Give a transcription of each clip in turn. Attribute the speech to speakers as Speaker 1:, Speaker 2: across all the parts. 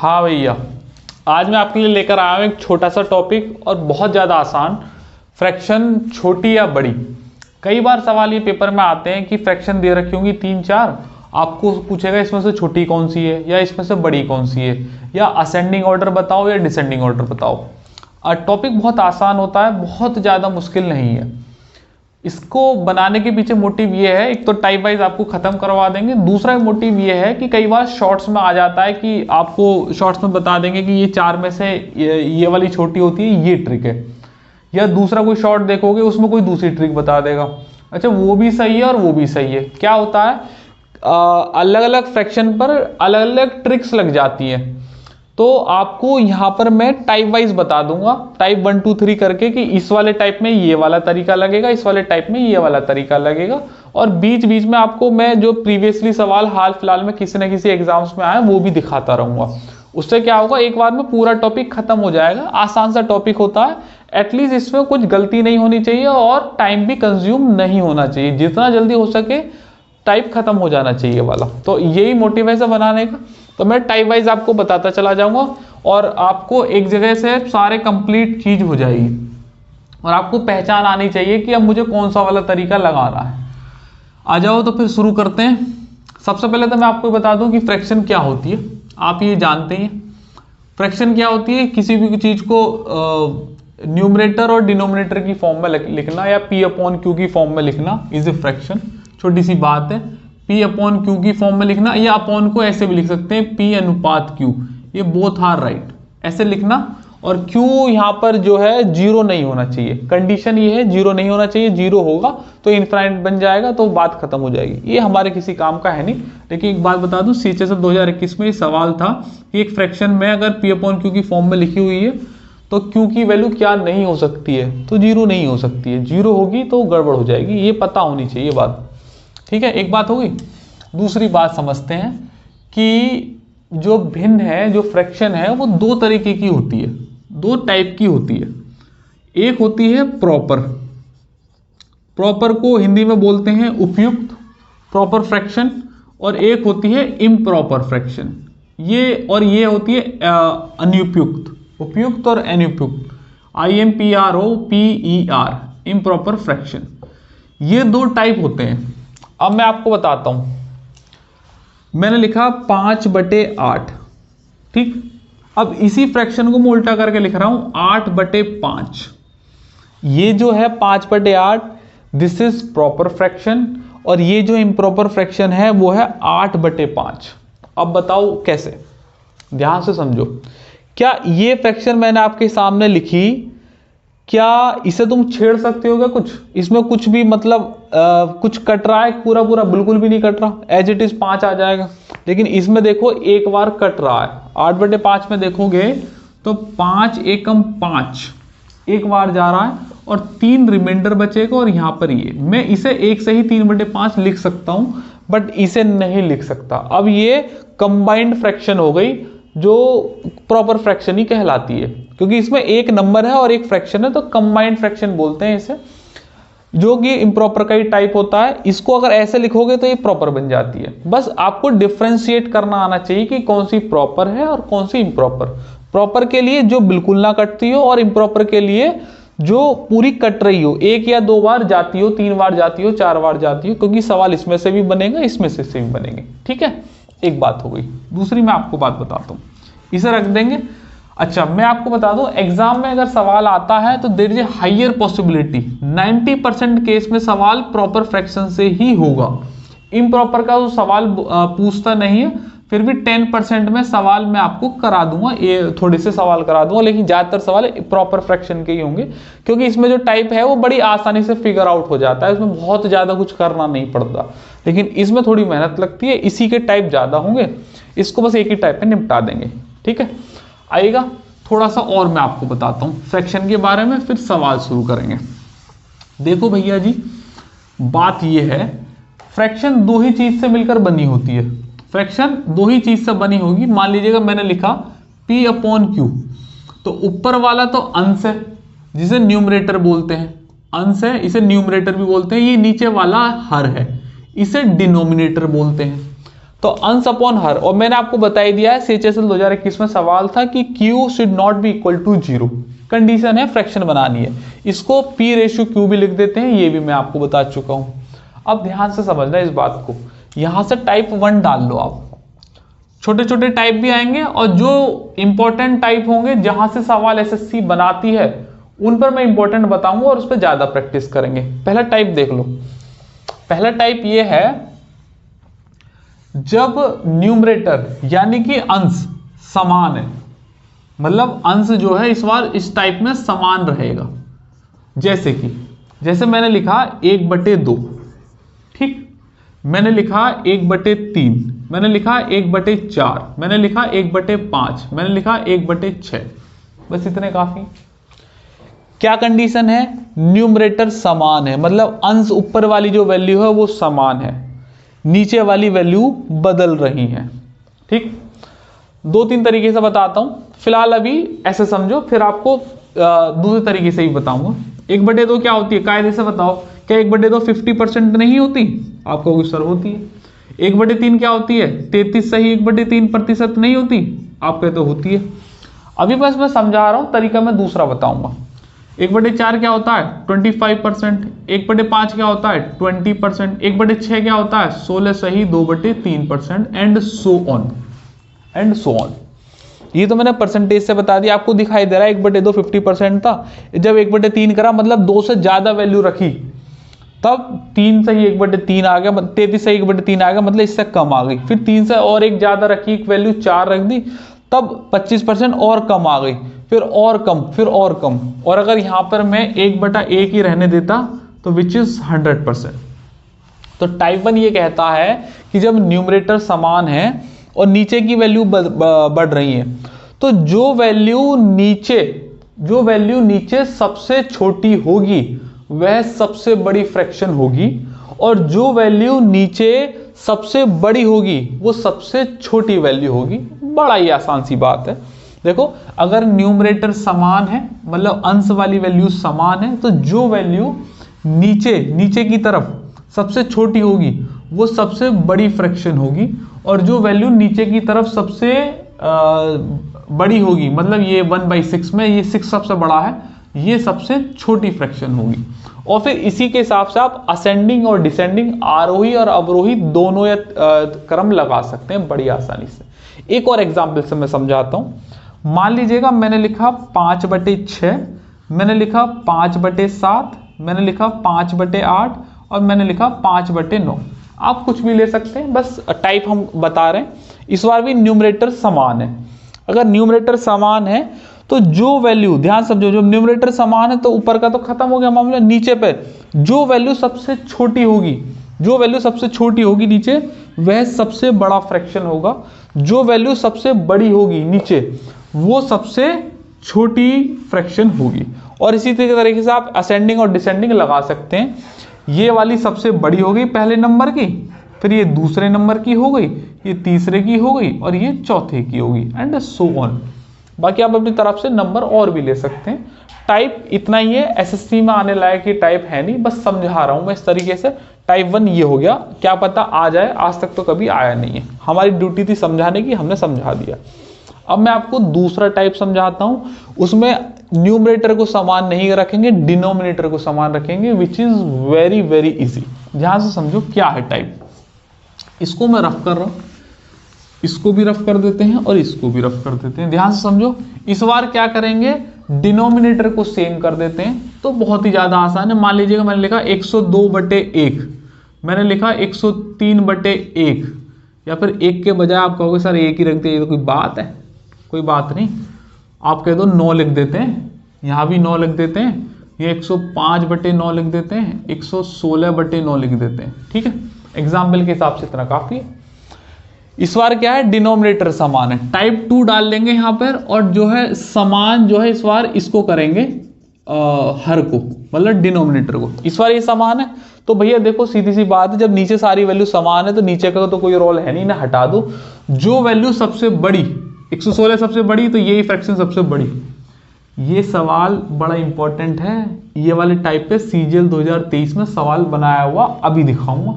Speaker 1: हाँ भैया, आज मैं आपके लिए लेकर आया हूँ एक छोटा सा टॉपिक और बहुत ज़्यादा आसान। फ्रैक्शन छोटी या बड़ी। कई बार सवाल ये पेपर में आते हैं कि फ्रैक्शन दे रखी होंगी 3-4, आपको पूछेगा इसमें से छोटी कौन सी है या इसमें से बड़ी कौन सी है, या असेंडिंग ऑर्डर बताओ या डिसेंडिंग ऑर्डर बताओ। टॉपिक बहुत आसान होता है, बहुत ज़्यादा मुश्किल नहीं है। इसको बनाने के पीछे मोटिव ये है, एक तो टाइप वाइज आपको खत्म करवा देंगे, दूसरा मोटिव ये है कि कई बार शॉर्ट्स में आ जाता है कि आपको शॉर्ट्स में बता देंगे कि ये 4 में से ये वाली छोटी होती है, ये ट्रिक है। या दूसरा कोई शॉर्ट देखोगे उसमें कोई दूसरी ट्रिक बता देगा। अच्छा, वो भी सही है और वो भी सही है। क्या होता है, अलग अलग फ्रैक्शन पर अलग अलग ट्रिक्स लग जाती हैं। तो आपको यहाँ पर मैं टाइप वाइज बता दूंगा, टाइप 1 2 3 करके, कि इस वाले टाइप में ये वाला तरीका लगेगा, इस वाले टाइप में ये वाला तरीका लगेगा। और बीच बीच में आपको मैं जो प्रीवियसली सवाल हाल फिलहाल में किसी न किसी एग्जाम्स में आए वो भी दिखाता रहूंगा। उससे क्या होगा, एक बार में पूरा टॉपिक खत्म हो जाएगा। आसान सा टॉपिक होता है, एटलीस्ट इसमें कुछ गलती नहीं होनी चाहिए और टाइम भी कंज्यूम नहीं होना चाहिए। जितना जल्दी हो सके टाइप खत्म हो जाना चाहिए वाला। तो यही मोटिव है इसे बनाने का। तो मैं टाइप वाइज आपको बताता चला जाऊंगा और आपको एक जगह से सारे कंप्लीट चीज हो जाएगी और आपको पहचान आनी चाहिए कि अब मुझे कौन सा वाला तरीका लगाना है। आ जाओ तो फिर शुरू करते हैं। सबसे पहले तो मैं आपको बता दूं कि फ्रैक्शन क्या होती है। आप ये जानते हैं फ्रैक्शन क्या होती है, किसी भी चीज को न्यूमरेटर और डिनोमिनेटर की फॉर्म में लिखना या P/Q की फॉर्म में लिखना इज ए फ्रैक्शन। छोटी सी बात है, P/Q की फॉर्म में लिखना, या अपॉन को ऐसे भी लिख सकते हैं P/Q, ये बोथ आर राइट, ऐसे लिखना। और Q यहाँ पर जो है जीरो नहीं होना चाहिए, कंडीशन ये है जीरो नहीं होना चाहिए। जीरो होगा तो इनफाइनाइट बन जाएगा, तो बात खत्म हो जाएगी। ये हमारे किसी काम का है नहीं। लेकिन एक बात बता दूं, CHSL 2021 में ये सवाल था कि एक फ्रैक्शन में अगर P/Q की फॉर्म में लिखी हुई है तो Q की वैल्यू क्या नहीं हो सकती है, तो जीरो नहीं हो सकती है। जीरो होगी तो गड़बड़ हो जाएगी, ये पता होनी चाहिए बात। ठीक है, एक बात होगी। दूसरी बात समझते हैं कि जो भिन्न है, जो फ्रैक्शन है, वो दो तरीके की होती है, दो टाइप की होती है। एक होती है प्रॉपर, प्रॉपर को हिंदी में बोलते हैं उपयुक्त, प्रॉपर फ्रैक्शन। और एक होती है इम्प्रॉपर फ्रैक्शन, ये होती है अनुपयुक्त। उपयुक्त और अनुपयुक्त, IMPROPER, इम्प्रॉपर फ्रैक्शन। ये दो टाइप होते हैं। अब मैं आपको बताता हूं। मैंने लिखा 5/8, ठीक। अब इसी फ्रैक्शन को मैं उल्टा करके लिख रहा हूं 8/5। ये जो है 5/8, दिस इज प्रॉपर फ्रैक्शन, और ये जो इम्प्रॉपर फ्रैक्शन है वो है 8/5। अब बताओ कैसे, ध्यान से समझो। क्या ये फ्रैक्शन मैंने आपके सामने लिखी, क्या इसे तुम छेड़ सकते हो क्या? कुछ इसमें कुछ भी मतलब कुछ कट रहा है? पूरा पूरा बिल्कुल भी नहीं कट रहा, एज इट इज 5 आ जाएगा। लेकिन इसमें देखो एक बार कट रहा है। 8/5 में देखोगे तो 5 एकम 5 एक बार जा रहा है और 3 रिमाइंडर बचेगा। और यहां पर ये मैं इसे एक से ही 3/5 लिख सकता हूं, बट इसे नहीं लिख सकता। अब ये कंबाइंड फ्रैक्शन हो गई, जो प्रॉपर फ्रैक्शन ही कहलाती है, क्योंकि इसमें एक नंबर है और एक फ्रैक्शन है, तो कंबाइंड फ्रैक्शन बोलते हैं इसे, जो कि इम्प्रॉपर का ही टाइप होता है। इसको अगर ऐसे लिखोगे तो ये प्रॉपर बन जाती है। बस आपको डिफरेंशिएट करना आना चाहिए कि कौन सी प्रॉपर है और कौन सी इम्प्रॉपर। प्रॉपर के लिए जो बिल्कुल ना कटती हो, और इम्प्रॉपर के लिए जो पूरी कट रही हो, 1 या 2 बार जाती हो, 3 बार जाती हो, 4 बार जाती हो, क्योंकि सवाल इसमें से भी बनेगा, इसमें से भी बनेंगे। ठीक है, एक बात हो गई। दूसरी मैं आपको बात बताता हूं, इसे रख देंगे। अच्छा, मैं आपको बता दूं, एग्जाम में अगर सवाल आता है तो there is a higher possibility, 90% case में सवाल प्रॉपर फ्रैक्शन से ही होगा। इम्प्रॉपर का तो सवाल पूछता नहीं है, फिर भी 10% में सवाल मैं आपको करा दूंगा, ये थोड़े से सवाल करा दूंगा, लेकिन ज्यादातर सवाल प्रॉपर फ्रैक्शन के ही होंगे, क्योंकि इसमें जो टाइप है वो बड़ी आसानी से फिगर आउट हो जाता है। इसमें बहुत ज्यादा कुछ करना नहीं पड़ता, लेकिन इसमें थोड़ी मेहनत लगती है। इसी के टाइप ज्यादा होंगे, इसको बस एक ही टाइप में निपटा देंगे। ठीक है, आएगा। थोड़ा सा और मैं आपको बताता हूं फ्रैक्शन के बारे में, फिर सवाल शुरू करेंगे। देखो भैया जी, बात यह है, फ्रैक्शन दो ही चीज से मिलकर बनी होती है। फ्रैक्शन दो ही चीज से बनी होगी। मान लीजिएगा मैंने लिखा P/Q, तो ऊपर वाला तो अंश है, जिसे न्यूमरेटर बोलते हैं, अंश है, इसे न्यूमरेटर भी बोलते हैं। ये नीचे वाला हर है, इसे डिनोमिनेटर बोलते हैं। तो अंस अपॉन हर, और मैंने आपको बता ही दिया है CHSL 2021 में सवाल था कि Q should not be equal to 0, condition है, फ्रैक्शन बनानी है, इसको P रेशियो Q भी लिख देते हैं, ये भी मैं आपको बता चुका हूं। अब ध्यान से समझना इस बात को, यहां से टाइप 1 डाल लो आप, छोटे छोटे टाइप भी आएंगे और जो इंपॉर्टेंट टाइप होंगे जहां से सवाल SSC बनाती है उन पर मैं इंपॉर्टेंट बताऊंगा और उस पर ज्यादा प्रैक्टिस करेंगे। पहला टाइप देख लो, पहला टाइप ये है जब न्यूमरेटर यानी कि अंश समान है, मतलब अंश जो है इस बार इस टाइप में समान रहेगा। जैसे मैंने लिखा 1/2, ठीक, मैंने लिखा 1/3, मैंने लिखा 1/4, मैंने लिखा 1/5, मैंने लिखा 1/6, बस इतने काफी। क्या कंडीशन है? न्यूमरेटर समान है, मतलब अंश ऊपर वाली जो वैल्यू है वो समान है, नीचे वाली वैल्यू बदल रही है। ठीक, 2-3 तरीके से बताता हूं, फिलहाल अभी ऐसे समझो, फिर आपको दूसरे तरीके से ही बताऊंगा। 1/2 क्या होती है, कायदे से बताओ, क्या 1/2 50% नहीं होती? आप कहोगे सर होती है। 1/3 क्या होती है? 33 सही 1/3% नहीं होती? आप कहते हो होती है। अभी बस मैं समझा रहा हूं, तरीका मैं दूसरा बताऊंगा। 1/4 क्या होता है? 25%। 1/5 क्या होता है? 20%। 1/6 क्या होता है? 16 सही 2/3%, एंड सो ऑन। ये तो मैंने परसेंटेज से बता दिया, आपको दिखाई दे रहा है 1/2 50% था, जब 1/3 करा मतलब 2 से ज्यादा वैल्यू रखी तब 3 सही 1/3 आ गया, 33 सही 1/3 आ गया, मतलब इससे कम आ गई। फिर 3 से और एक ज्यादा रखी, एक वैल्यू 4 रख दी, तब 25% और कम आ गई, फिर और कम, फिर और कम। और अगर यहां पर मैं 1/1 ही रहने देता तो विच इज 100%। तो टाइप 1 ये कहता है कि जब न्यूमरेटर समान है और नीचे की वैल्यू बढ़ रही है, तो जो वैल्यू नीचे सबसे छोटी होगी वह सबसे बड़ी फ्रैक्शन होगी, और जो वैल्यू नीचे सबसे बड़ी होगी वो सबसे छोटी वैल्यू होगी। बड़ा ही आसान सी बात है। देखो, अगर न्यूमरेटर समान है मतलब अंश वाली वैल्यू समान है, तो जो वैल्यू नीचे की तरफ सबसे छोटी होगी वो सबसे बड़ी फ्रैक्शन होगी, और जो वैल्यू नीचे की तरफ सबसे बड़ी होगी, मतलब ये 1/6 में ये 6 सबसे बड़ा है, ये सबसे छोटी फ्रैक्शन होगी। और फिर इसी के हिसाब से आप असेंडिंग और डिसेंडिंग, आरोही और अवरोही दोनों या क्रम लगा सकते हैं बड़ी आसानी से। एक और एग्जाम्पल से मैं समझाता हूं। मान लीजिएगा मैंने लिखा 5/6, मैंने लिखा 5/7, मैंने लिखा 5/8 और मैंने लिखा 5/9। आप कुछ भी ले सकते हैं, बस टाइप हम बता रहे हैं। इस बार भी न्यूमरेटर समान है। अगर न्यूमरेटर समान है तो जो वैल्यू, ध्यान समझो, जो न्यूमरेटर समान है तो ऊपर का तो खत्म हो गया मामला, नीचे पे जो वैल्यू सबसे छोटी होगी नीचे, वह सबसे बड़ा फ्रैक्शन होगा। जो वैल्यू सबसे बड़ी होगी नीचे, वो सबसे छोटी फ्रैक्शन होगी। और इसी तरीके से आप असेंडिंग और डिसेंडिंग लगा सकते हैं। ये वाली सबसे बड़ी हो गई पहले नंबर की, फिर ये दूसरे नंबर की हो गई, ये तीसरे की हो गई और ये चौथे की होगी, एंड सो ऑन। बाकी आप अपनी तरफ से नंबर और भी ले सकते हैं। टाइप इतना ही है, एसएससी में आने लायक ये टाइप है नहीं, बस समझा रहा हूं मैं इस तरीके से। टाइप 1 ये हो गया, क्या पता आ जाए, आज तक तो कभी आया नहीं है। हमारी ड्यूटी थी समझाने की, हमने समझा दिया। अब मैं आपको दूसरा टाइप समझाता हूं। उसमें न्यूमरेटर को समान नहीं रखेंगे, डिनोमिनेटर को समान रखेंगे, which is very very easy. ध्यान से समझो क्या है टाइप। इसको मैं रफ कर रहा हूं, इसको भी रफ कर देते हैं और इसको भी रफ कर देते हैं। ध्यान से समझो। इस बार क्या करेंगे, डिनोमिनेटर को सेम कर देते हैं, तो बहुत ही ज्यादा आसान है। मान लीजिएगा मैंने लिखा 102/1, मैंने लिखा 103/1, या फिर 1 के बजाय आप कहोगे सर 1 ही रख दिया, ये तो कोई बात है? कोई बात नहीं, आप कह दो 9 लिख देते हैं, यहां भी 9 लिख देते हैं, ये 105/9 लिख देते हैं, 116/9 लिख देते हैं। ठीक है, एग्जाम्पल के हिसाब से इतना काफी है। इस बार क्या है, डिनोमिनेटर समान है, टाइप 2 डाल देंगे यहां पर, और जो है समान जो है इस बार इसको करेंगे हर को, मतलब डिनोमिनेटर को। इस बार ये समान है तो भैया देखो सीधी सी बात है, जब नीचे सारी वैल्यू समान है तो नीचे का तो कोई रोल है नहीं ना, हटा दो। जो वैल्यू सबसे बड़ी, 116 सबसे बड़ी, तो यही फ्रैक्शन सबसे बड़ी। ये सवाल बड़ा इंपॉर्टेंट है, ये वाले टाइप पे CGL 2023 में सवाल बनाया हुआ अभी दिखाऊंगा।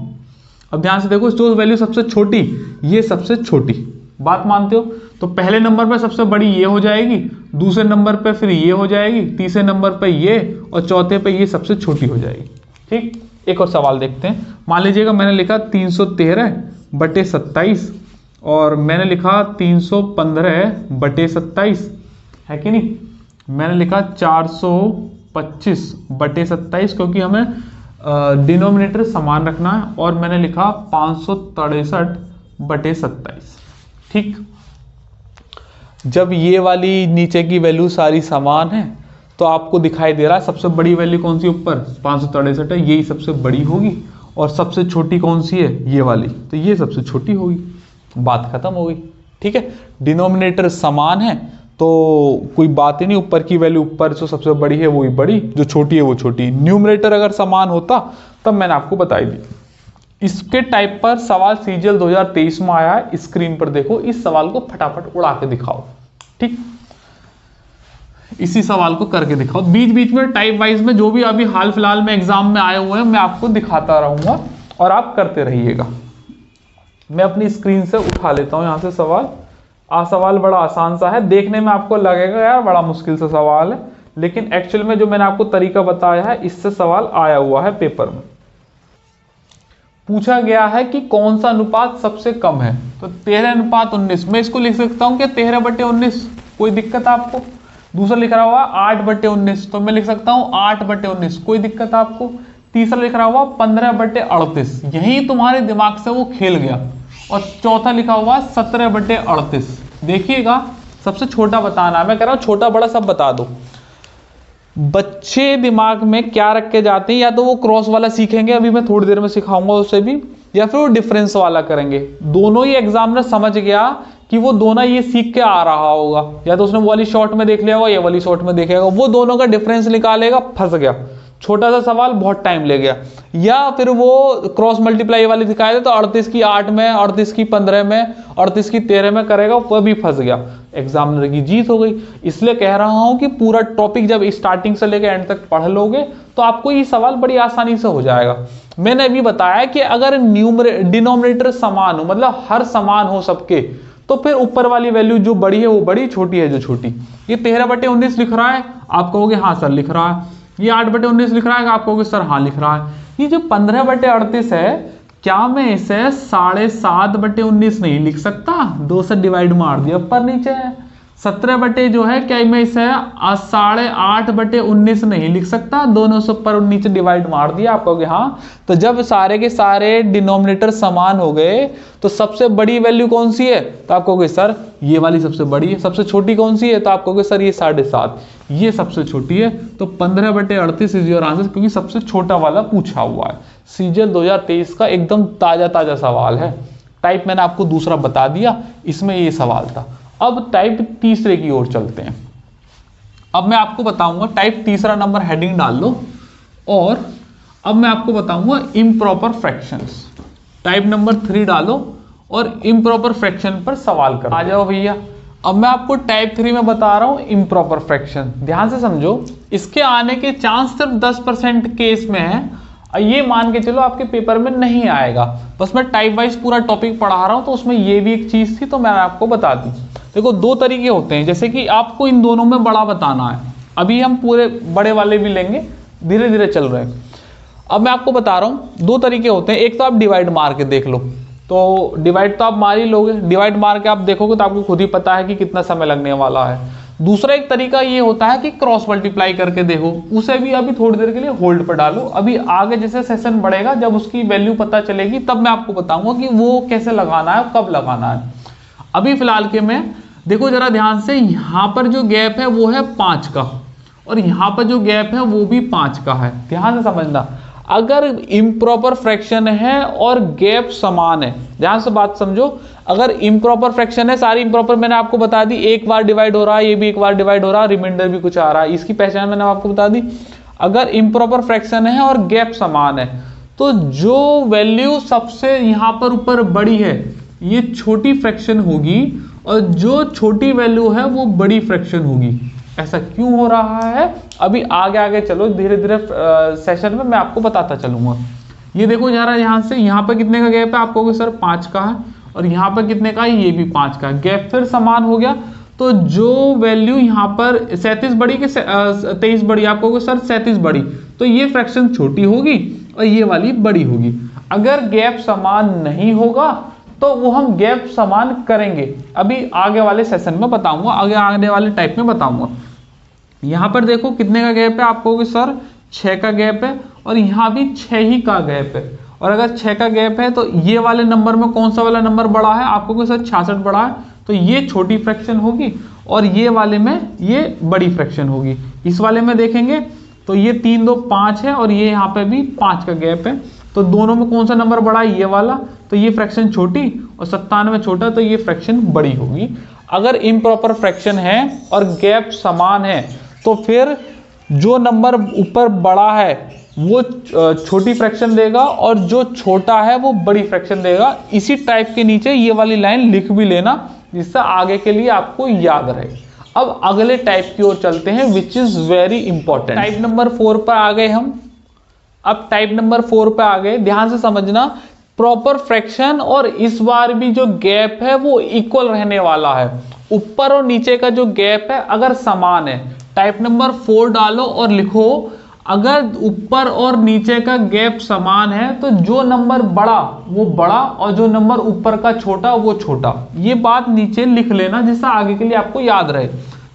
Speaker 1: अब ध्यान से देखो, जो वैल्यू सबसे छोटी, ये सबसे छोटी, बात मानते हो? तो पहले नंबर पे सबसे बड़ी ये हो जाएगी, दूसरे नंबर पे फिर ये हो जाएगी, तीसरे नंबर पे ये, और चौथे पे ये सबसे छोटी हो जाएगी। ठीक, एक और सवाल देखते हैं। मान लीजिएगा मैंने लिखा 313/27 और मैंने लिखा 315/27, है कि नहीं? मैंने लिखा 425/27 क्योंकि हमें डिनोमिनेटर समान रखना है, और मैंने लिखा 563/27। ठीक, जब ये वाली नीचे की वैल्यू सारी समान है तो आपको दिखाई दे रहा है सबसे बड़ी वैल्यू कौन सी ऊपर 563 है, यही सबसे बड़ी होगी, और सबसे छोटी कौन सी है, ये वाली, तो ये सबसे छोटी होगी। बात खत्म हो गई। ठीक है, डिनोमिनेटर समान है तो कोई बात ही नहीं, ऊपर की वैल्यू ऊपर, जो सबसे बड़ी है वही बड़ी, जो छोटी है वो छोटी। न्यूमरेटर अगर समान होता तब मैंने आपको बताई दी। इसके टाइप पर सवाल सीजीएल 2023 में आया है, स्क्रीन पर देखो, इस सवाल को फटाफट उड़ा के दिखाओ। ठीक, इसी सवाल को करके दिखाओ। बीच बीच में टाइप वाइज में जो भी अभी हाल फिलहाल में एग्जाम में आए हुए हैं मैं आपको दिखाता रहूंगा और आप करते रहिएगा। मैं अपनी स्क्रीन से उठा लेता हूं यहां से सवाल। सवाल बड़ा आसान सा है, देखने में आपको लगेगा यार बड़ा मुश्किल सा सवाल है, लेकिन एक्चुअल में जो मैंने आपको तरीका बताया है इससे सवाल आया हुआ है पेपर में। पूछा गया है कि कौन सा अनुपात सबसे कम है, तो 13:19। मैं इसको लिख सकता हूं कि 13/19, कोई दिक्कत आपको? दूसरा लिख रहा हुआ 8/19, तो मैं लिख सकता हूं 8/19, कोई दिक्कत आपको? तीसरा लिख रहा हुआ 15/38, यही तुम्हारे दिमाग से वो खेल गया। और चौथा लिखा हुआ 17/38। देखिएगा, सबसे छोटा बताना है, मैं कह रहा हूं छोटा बड़ा सब बता दो। बच्चे दिमाग में क्या रख के जाते हैं, या तो वो क्रॉस वाला सीखेंगे, अभी मैं थोड़ी देर में सिखाऊंगा उसे भी, या फिर वो डिफरेंस वाला करेंगे। दोनों ही एग्जामिनर समझ गया कि वो दोनों ये सीख के आ रहा होगा, या तो उसने वो वाली शॉर्ट में देख लिया होगा, ये वाली शॉर्ट में देखेगा, वो दोनों का डिफरेंस निकालेगा, फंस गया। छोटा सा सवाल, बहुत टाइम ले गया। या फिर वो क्रॉस मल्टीप्लाई वाली दिखाए तो 38 की 8 में, 38 की 15 में, 38 की 13 में करेगा, वह भी फंस गया। एग्जामिनर की जीत हो गई। इसलिए कह रहा हूं कि पूरा टॉपिक जब स्टार्टिंग से लेकर एंड तक पढ़ लोगे तो आपको ये सवाल बड़ी आसानी से हो जाएगा। मैंने अभी बताया कि अगर डिनोमिनेटर समान हो, मतलब हर समान हो सबके, तो फिर ऊपर वाली वैल्यू जो बड़ी है वो बड़ी, छोटी है जो छोटी। ये 13/19 लिख रहा है, आप कहोगे हाँ सर लिख रहा है। ये 8/19 लिख रहा है, आप कहोगे सर हाँ लिख रहा है। ये जो 15/38 है, क्या मैं इसे 7.5/19 नहीं लिख सकता? 2 से डिवाइड मार दिया, ऊपर नीचे है। 17 जो है, क्या मैं इसे 8.5/19 नहीं लिख सकता? दोनों से ऊपर और नीचे डिवाइड मार दिया, आप कहोगे हाँ। तो जब सारे के सारे डिनोमिनेटर समान हो गए तो सबसे बड़ी वैल्यू कौन सी है? तो आप कहोगे सर ये वाली सबसे बड़ी है। सबसे छोटी कौन सी है? तो आप कहोगे सर ये 7.5, ये सबसे छोटी है। तो 15/38 इज योर आंसर, क्योंकि सबसे छोटा वाला पूछा हुआ है। सीजीएल 2023 का एकदम ताजा सवाल है। टाइप मैंने आपको दूसरा बता दिया, इसमें ये सवाल था। अब टाइप तीसरे की ओर चलते हैं। अब मैं आपको बताऊंगा, टाइप तीसरा नंबर हेडिंग डाल लो, और अब मैं आपको बताऊंगा इम्प्रॉपर फ्रैक्शंस। टाइप नंबर 3 डालो और इम्प्रॉपर फ्रैक्शन पर सवाल करो। आ जाओ भैया। अब मैं आपको टाइप 3 में बता रहा हूं इम्प्रॉपर फ्रैक्शन। ध्यान से समझो, इसके आने के चांस सिर्फ 10% केस में है। ये मान के चलो आपके पेपर में नहीं आएगा, बस मैं टाइप वाइज पूरा टॉपिक पढ़ा रहा हूं, तो उसमें ये भी एक चीज थी तो मैंने आपको बता दी। देखो, 2 तरीके होते हैं, जैसे कि आपको इन दोनों में बड़ा बताना है। अभी हम पूरे बड़े वाले भी लेंगे, धीरे धीरे चल रहे हैं। अब मैं आपको बता रहा हूं 2 तरीके होते हैं। एक तो आप डिवाइड मार के देख लो, तो डिवाइड तो आप मार ही लोगे, डिवाइड मार के आप देखोगे तो आपको खुद ही पता है कि कितना समय लगने वाला है। दूसरा एक तरीका ये होता है कि क्रॉस मल्टीप्लाई करके देखो, उसे भी अभी थोड़ी देर के लिए होल्ड पर डालो। अभी आगे जैसे सेशन बढ़ेगा, जब उसकी वैल्यू पता चलेगी तब मैं आपको बताऊंगा कि वो कैसे लगाना है, कब लगाना है। अभी फिलहाल के में देखो जरा ध्यान से, यहां पर जो गैप है वो है 5 का, और यहां पर जो गैप है वो भी 5 का है। ध्यान से समझना, अगर इम्प्रॉपर फ्रैक्शन है और गैप समान है, ध्यान से बात समझो, अगर इम्प्रॉपर फ्रैक्शन है, सारी इम्प्रॉपर मैंने आपको बता दी, एक बार डिवाइड हो रहा है, ये भी एक बार डिवाइड हो रहा है, रिमाइंडर भी कुछ आ रहा है, इसकी पहचान मैंने आपको बता दी। अगर इम्प्रॉपर फ्रैक्शन है और गैप समान है, तो जो वैल्यू सबसे यहां पर ऊपर बड़ी है ये छोटी फ्रैक्शन होगी, और जो छोटी वैल्यू है वो बड़ी फ्रैक्शन होगी। ऐसा क्यों हो रहा है, अभी आगे आगे चलो, धीरे धीरे सेशन में मैं आपको बताता चलूंगा। ये देखो जरा यहाँ से यहाँ पर कितने का गैप है, आपको कहोगे सर 5 का है, और यहाँ पर कितने का है, ये भी 5 का है, गैप फिर समान हो गया। तो जो वैल्यू यहाँ पर 37 बड़ी कि 23 बड़ी, आपको कहोगे सर 37 बड़ी, तो ये फ्रैक्शन छोटी होगी और ये वाली बड़ी होगी। अगर गैप समान नहीं होगा तो वो हम गैप समान करेंगे, अभी आगे वाले सेशन में बताऊंगा, आगे वाले टाइप में बताऊंगा। यहाँ पर देखो कितने का गैप है, आपको कहोगे सर 6 का गैप है, और यहाँ भी 6 ही का गैप है। और अगर 6 का गैप है तो ये वाले नंबर में कौन सा वाला नंबर बड़ा है, आपको कहोगे सर 66 बड़ा है, तो ये छोटी फ्रैक्शन होगी, और ये वाले में ये बड़ी फ्रैक्शन होगी। इस वाले में देखेंगे तो ये 3 2 5 है, और ये यहाँ पे भी 5 का गैप है, तो दोनों में कौन सा नंबर बड़ा है, ये वाला, तो ये फ्रैक्शन छोटी, और 97 छोटा, तो ये फ्रैक्शन बड़ी होगी। अगर इम्प्रॉपर फ्रैक्शन है और गैप समान है तो फिर जो नंबर ऊपर बड़ा है वो छोटी फ्रैक्शन देगा, और जो छोटा है वो बड़ी फ्रैक्शन देगा। इसी टाइप के नीचे ये वाली लाइन लिख भी लेना, जिससे आगे के लिए आपको याद रहे। अब अगले टाइप की ओर चलते हैं, which is very important. Type number 4 पर आ गए हम। अब टाइप नंबर 4 पे आ गए, ध्यान से समझना, प्रॉपर फ्रैक्शन, और इस बार भी जो गैप है वो इक्वल रहने वाला है। ऊपर और नीचे का जो गैप है अगर समान है, टाइप नंबर 4 डालो और लिखो, अगर ऊपर और नीचे का गैप समान है तो जो नंबर बड़ा वो बड़ा, और जो नंबर ऊपर का छोटा वो छोटा। ये बात नीचे लिख लेना, जिससे आगे के लिए आपको याद रहे।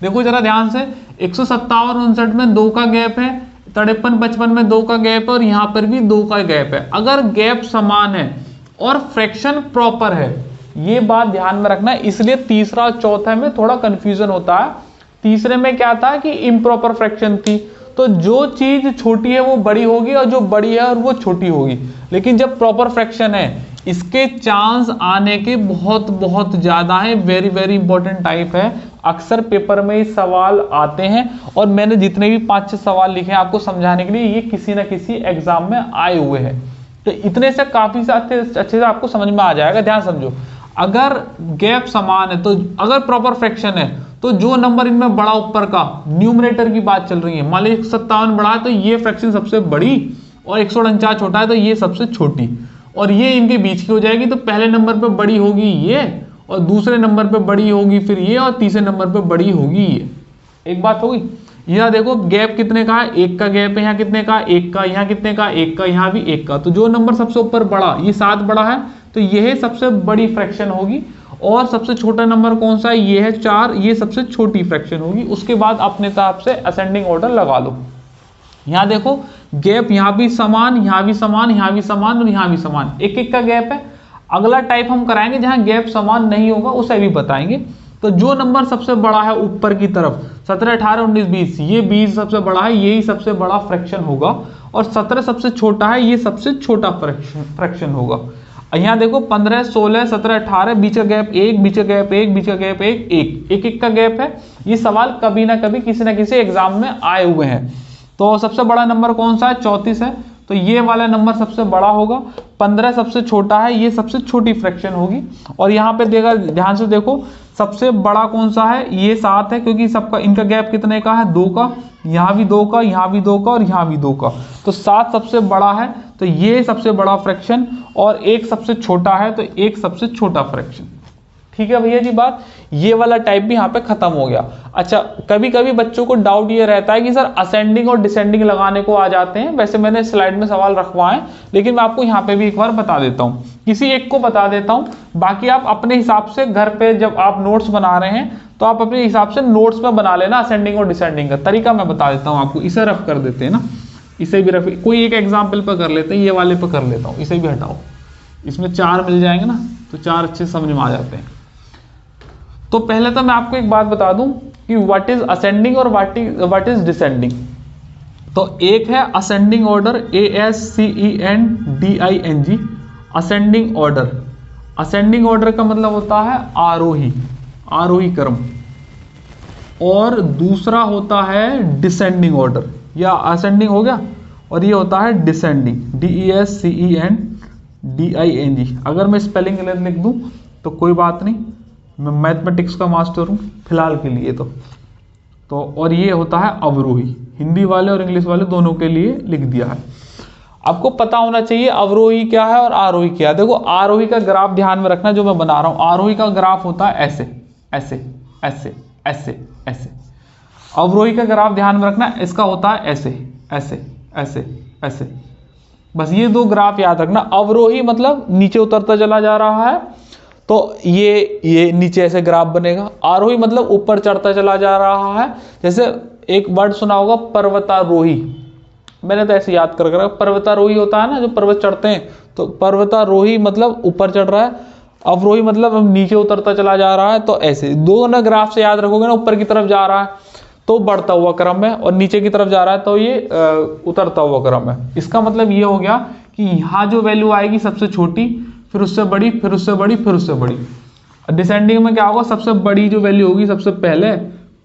Speaker 1: देखो जरा ध्यान से, 157 59 में 2 का गैप है, 53 55 में 2 का गैप है, और यहाँ पर भी 2 का गैप है। अगर गैप समान है और फ्रैक्शन प्रॉपर है, ये बात ध्यान में रखना है। इसलिए तीसरा और चौथा में थोड़ा कंफ्यूजन होता है। तीसरे में क्या था कि इम्प्रॉपर फ्रैक्शन थी, तो जो चीज छोटी है वो बड़ी होगी, और जो बड़ी है और वो छोटी होगी। लेकिन जब प्रॉपर फ्रैक्शन है, इसके चांस आने के बहुत बहुत ज्यादा है, वेरी वेरी इंपॉर्टेंट टाइप है। अक्सर पेपर में सवाल आते हैं, और मैंने जितने भी 5-6 सवाल लिखे हैं आपको समझाने के लिए, ये किसी ना किसी एग्जाम में आए हुए हैं। तो इतने से काफी अच्छे से आपको समझ में आ जाएगा। ध्यान समझो, अगर गैप समान है, तो अगर प्रॉपर फ्रैक्शन है, तो जो नंबर इनमें बड़ा ऊपर का, न्यूमरेटर की बात चल रही है, मान लीजिए 157 बड़ा है तो ये फ्रैक्शन सबसे बड़ी, और 149 छोटा है तो ये सबसे छोटी, और ये इनके बीच की हो जाएगी। तो पहले नंबर पे बड़ी होगी ये, और दूसरे नंबर पे बड़ी होगी फिर ये, और तीसरे नंबर पे बड़ी होगी ये। एक बात होगी। यहाँ देखो गैप कितने का है, 1 का गैप है, यहाँ कितने का, 1 का, यहाँ कितने का, 1 का, यहाँ भी 1 का। तो जो नंबर सबसे ऊपर बड़ा, ये 7 बड़ा है, तो यह सबसे बड़ी फ्रैक्शन होगी। और सबसे छोटा नंबर कौन सा है, ये है 4, ये सबसे छोटी फ्रैक्शन होगी। उसके बाद अपने हिसाब से असेंडिंग ऑर्डर लगा लो। यहाँ देखो गैप यहाँ भी समान, यहाँ भी समान, यहाँ भी समान, और यहाँ भी समान, 1-1 का गैप है। अगला टाइप हम कराएंगे जहां गैप समान नहीं होगा, उसे भी बताएंगे। तो जो नंबर सबसे बड़ा है ऊपर की तरफ, 17 18 19 20, ये 20 सबसे बड़ा है, यही सबसे बड़ा फ्रैक्शन होगा। और 17 सबसे छोटा है, ये सबसे छोटा फ्रैक्शन होगा। यहाँ देखो 15 16 17 18, बीच का गैप 1, बीच का गैप 1, बीच का गैप 1 1 का गैप है। ये सवाल कभी ना कभी किसी ना किसी एग्जाम में आए हुए हैं। तो सबसे बड़ा नंबर कौन सा है, 34 है, तो ये वाला नंबर सबसे बड़ा होगा। 15 सबसे छोटा है, ये सबसे छोटी फ्रैक्शन होगी। और यहाँ पे देखा, ध्यान से देखो, सबसे बड़ा कौन सा है, ये 7 है, क्योंकि सबका इनका गैप कितने का है, 2 का, यहाँ भी 2 का, यहाँ भी 2 का, और यहाँ भी 2 का। तो 7 सबसे बड़ा है, तो ये सबसे बड़ा फ्रैक्शन, और 1 सबसे छोटा है, तो 1 सबसे छोटा फ्रैक्शन। ठीक है भैया जी बात, ये वाला टाइप भी यहाँ पे खत्म हो गया। अच्छा, कभी कभी बच्चों को डाउट ये रहता है कि सर असेंडिंग और डिसेंडिंग लगाने को आ जाते हैं। वैसे मैंने स्लाइड में सवाल रखवाए, लेकिन मैं आपको यहाँ पे भी एक बार बता देता हूँ, किसी एक को बता देता हूँ। बाकी आप अपने हिसाब से घर पे जब आप नोट्स बना रहे हैं तो आप अपने हिसाब से नोट्स में बना लेना। असेंडिंग और डिसेंडिंग का तरीका मैं बता देता हूँ आपको। इसे रफ कर देते हैं ना, इसे भी रफ, कोई एक एग्जाम्पल पर कर लेते हैं, ये वाले पर कर लेता हूँ, इसे भी हटाओ, इसमें 4 मिल जाएंगे ना, तो 4 अच्छे समझ में आ जाते हैं। तो पहले तो मैं आपको एक बात बता दूं कि व्हाट इज असेंडिंग और व्हाट इज डिसेंडिंग। तो एक है ascending order, ASCENDING, ascending order. Ascending order का मतलब होता है आरोही, आरोही क्रम। और दूसरा होता है डिसेंडिंग ऑर्डर, या असेंडिंग हो गया, और ये होता है डिसेंडिंग, DESCENDING। अगर मैं स्पेलिंग गलत लिख दूं तो कोई बात नहीं, मैं मैथमेटिक्स का मास्टर हूँ फिलहाल के लिए तो और ये होता है अवरोही। हिंदी वाले और इंग्लिश वाले दोनों के लिए लिख दिया है। आपको पता होना चाहिए अवरोही क्या है और आरोही क्या है। देखो आरोही का ग्राफ ध्यान में रखना जो मैं बना रहा हूं। आरोही का ग्राफ होता है ऐसे ऐसे ऐसे ऐसे ऐसे। अवरोही का ग्राफ ध्यान में रखना, इसका होता है ऐसे ऐसे ऐसे ऐसे। बस ये दो ग्राफ याद रखना। अवरोही मतलब नीचे उतरता चला जा रहा है, तो ये नीचे ऐसे ग्राफ बनेगा। आरोही मतलब ऊपर चढ़ता चला जा रहा है। जैसे एक वर्ड सुना होगा पर्वतारोही, मैंने तो ऐसे याद कर रखा। पर्वतारोही होता है ना जो पर्वत चढ़ते हैं, तो पर्वतारोही मतलब ऊपर चढ़ रहा है, अवरोही मतलब नीचे उतरता चला जा रहा है। तो ऐसे दोनों ग्राफ से याद रखोगे ना, ऊपर की तरफ जा रहा है तो बढ़ता हुआ क्रम है, और नीचे की तरफ जा रहा है तो ये उतरता हुआ क्रम है। इसका मतलब ये हो गया कि यहाँ जो वैल्यू आएगी सबसे छोटी, फिर उससे बड़ी, फिर उससे बड़ी, फिर उससे बड़ी। डिसेंडिंग में क्या होगा, सबसे बड़ी जो वैल्यू होगी सबसे पहले,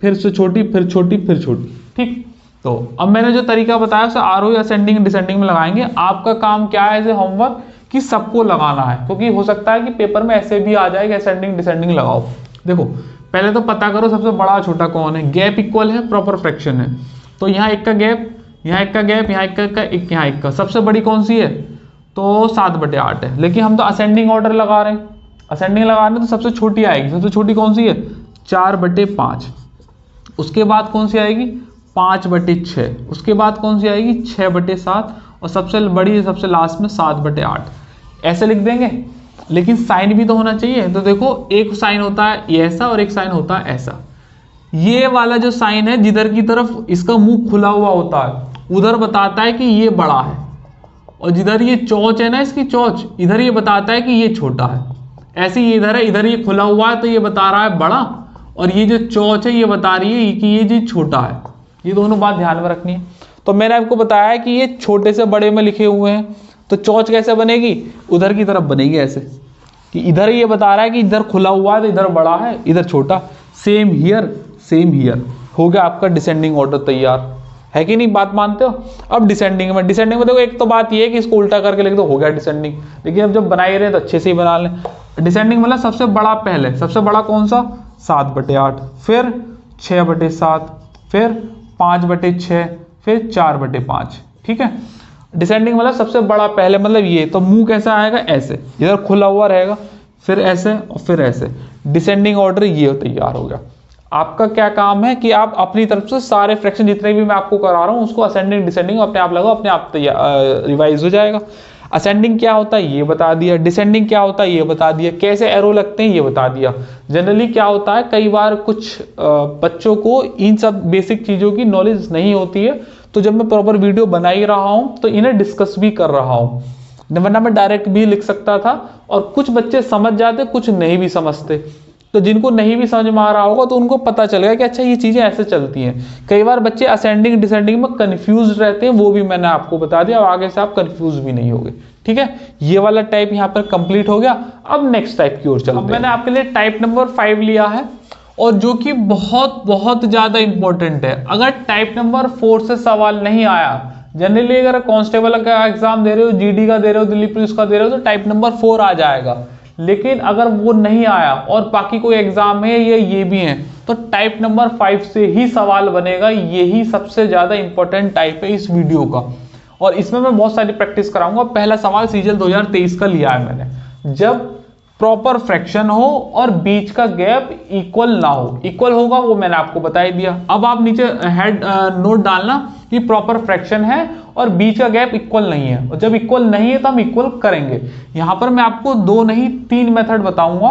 Speaker 1: फिर उससे छोटी, फिर छोटी, फिर छोटी। ठीक, तो अब मैंने जो तरीका बताया उसे आरोही, असेंडिंग, डिसेंडिंग में लगाएंगे। आपका काम क्या है एज ए होमवर्क कि सबको लगाना है, क्योंकि हो सकता है कि पेपर में ऐसे भी आ जाए कि असेंडिंग डिसेंडिंग लगाओ। देखो पहले तो पता करो सबसे बड़ा छोटा कौन है। गैप इक्वल है, प्रॉपर फ्रैक्शन है, तो यहाँ एक का गैप, यहाँ एक का गैप, यहाँ एक का एक, यहाँ एक का। सबसे बड़ी कौन सी है, तो 7/8 है। लेकिन हम तो असेंडिंग ऑर्डर लगा रहे हैं, असेंडिंग लगा रहे हैं तो सबसे छोटी आएगी। सबसे छोटी कौन सी है, 4/5। उसके बाद कौन सी आएगी, 5/6। उसके बाद कौन सी आएगी, 6/7, और सबसे बड़ी सबसे लास्ट में 7/8। ऐसे लिख देंगे, लेकिन साइन भी तो होना चाहिए। तो देखो एक साइन होता है ये ऐसा, और एक साइन होता है ऐसा। ये वाला जो साइन है जिधर की तरफ इसका मुंह खुला हुआ होता है उधर बताता है कि ये बड़ा है, और जिधर ये चोंच है ना इसकी चोंच, इधर ये बताता है कि ये छोटा है। ऐसे ही इधर है, इधर ये खुला हुआ है तो ये बता रहा है बड़ा, और ये जो चोंच है ये बता रही है कि ये जो छोटा है। ये दोनों बात ध्यान में रखनी है। तो मैंने आपको बताया है कि ये छोटे से बड़े में लिखे हुए हैं, तो चोंच कैसे बनेगी, उधर की तरफ बनेगी ऐसे, कि इधर ये बता रहा है कि इधर खुला हुआ है तो इधर बड़ा है, इधर छोटा। Same here, same here. हो गया आपका डिसेंडिंग ऑर्डर तैयार, है कि नहीं, बात मानते हो। अब डिसेंडिंग में देखो एक तो बात ये है कि इसको उल्टा करके लिख दो, हो गया डिसेंडिंग। लेकिन अब जब बना ही रहे तो अच्छे से ही बना लें। डिसेंडिंग मतलब सबसे बड़ा पहले, सबसे बड़ा कौन सा, 7/8, फिर 6/7, फिर 5/6, फिर 4/5। ठीक है, डिसेंडिंग मतलब सबसे बड़ा पहले, मतलब ये। तो मुंह कैसा आएगा, ऐसे, इधर खुला हुआ रहेगा, फिर ऐसे और फिर ऐसे। डिसेंडिंग ऑर्डर ये तैयार हो गया। आपका क्या काम है कि आप अपनी तरफ से सारे फ्रैक्शन जितने भी मैं आपको करा रहा हूं उसको असेंडिंग डिसेंडिंग अपने आप लगाओ, अपने आप रिवाइज हो जाएगा। असेंडिंग क्या होता है ये बता दिया, डिसेंडिंग क्या होता है ये बता दिया, कैसे एरो लगते हैं ये बता दिया। जनरली क्या होता है, कई बार कुछ बच्चों को इन सब बेसिक चीज़ों की नॉलेज नहीं होती है, तो जब मैं प्रॉपर वीडियो बना ही रहा हूँ तो इन्हें डिस्कस भी कर रहा हूँ, वरना मैं डायरेक्ट भी लिख सकता था। और कुछ बच्चे समझ जाते, कुछ नहीं भी समझते। तो जिनको नहीं भी समझ में आ रहा होगा तो उनको पता चलेगा कि अच्छा ये चीज़ें ऐसे चलती हैं। कई बार बच्चे असेंडिंग डिसेंडिंग में कंफ्यूज रहते हैं, वो भी मैंने आपको बता दिया, और आगे से आप कंफ्यूज भी नहीं होगे। ठीक है, ये वाला टाइप यहाँ पर कंप्लीट हो गया। अब नेक्स्ट टाइप की ओर चलते हैं। मैंने आपके लिए टाइप नंबर 5 लिया है, और जो कि बहुत बहुत ज़्यादा इंपॉर्टेंट है। अगर टाइप नंबर 4 से सवाल नहीं आया, जनरली अगर कांस्टेबल का एग्जाम दे रहे हो, जीडी का दे रहे हो, दिल्ली पुलिस का दे रहे हो, तो टाइप नंबर 4 आ जाएगा। लेकिन अगर वो नहीं आया और बाकी कोई एग्जाम है ये भी है, तो टाइप नंबर 5 से ही सवाल बनेगा। यही सबसे ज़्यादा इंपॉर्टेंट टाइप है इस वीडियो का, और इसमें मैं बहुत सारी प्रैक्टिस कराऊंगा। पहला सवाल सीजल 2023 का लिया है मैंने। जब प्रॉपर फ्रैक्शन हो और बीच का गैप इक्वल ना हो, इक्वल होगा वो मैंने आपको बता ही दिया। अब आप नीचे हेड नोट डालना कि प्रॉपर फ्रैक्शन है और बीच का गैप इक्वल नहीं है, और जब इक्वल नहीं है तो हम इक्वल करेंगे। यहाँ पर मैं आपको 2 नहीं 3 मेथड बताऊंगा,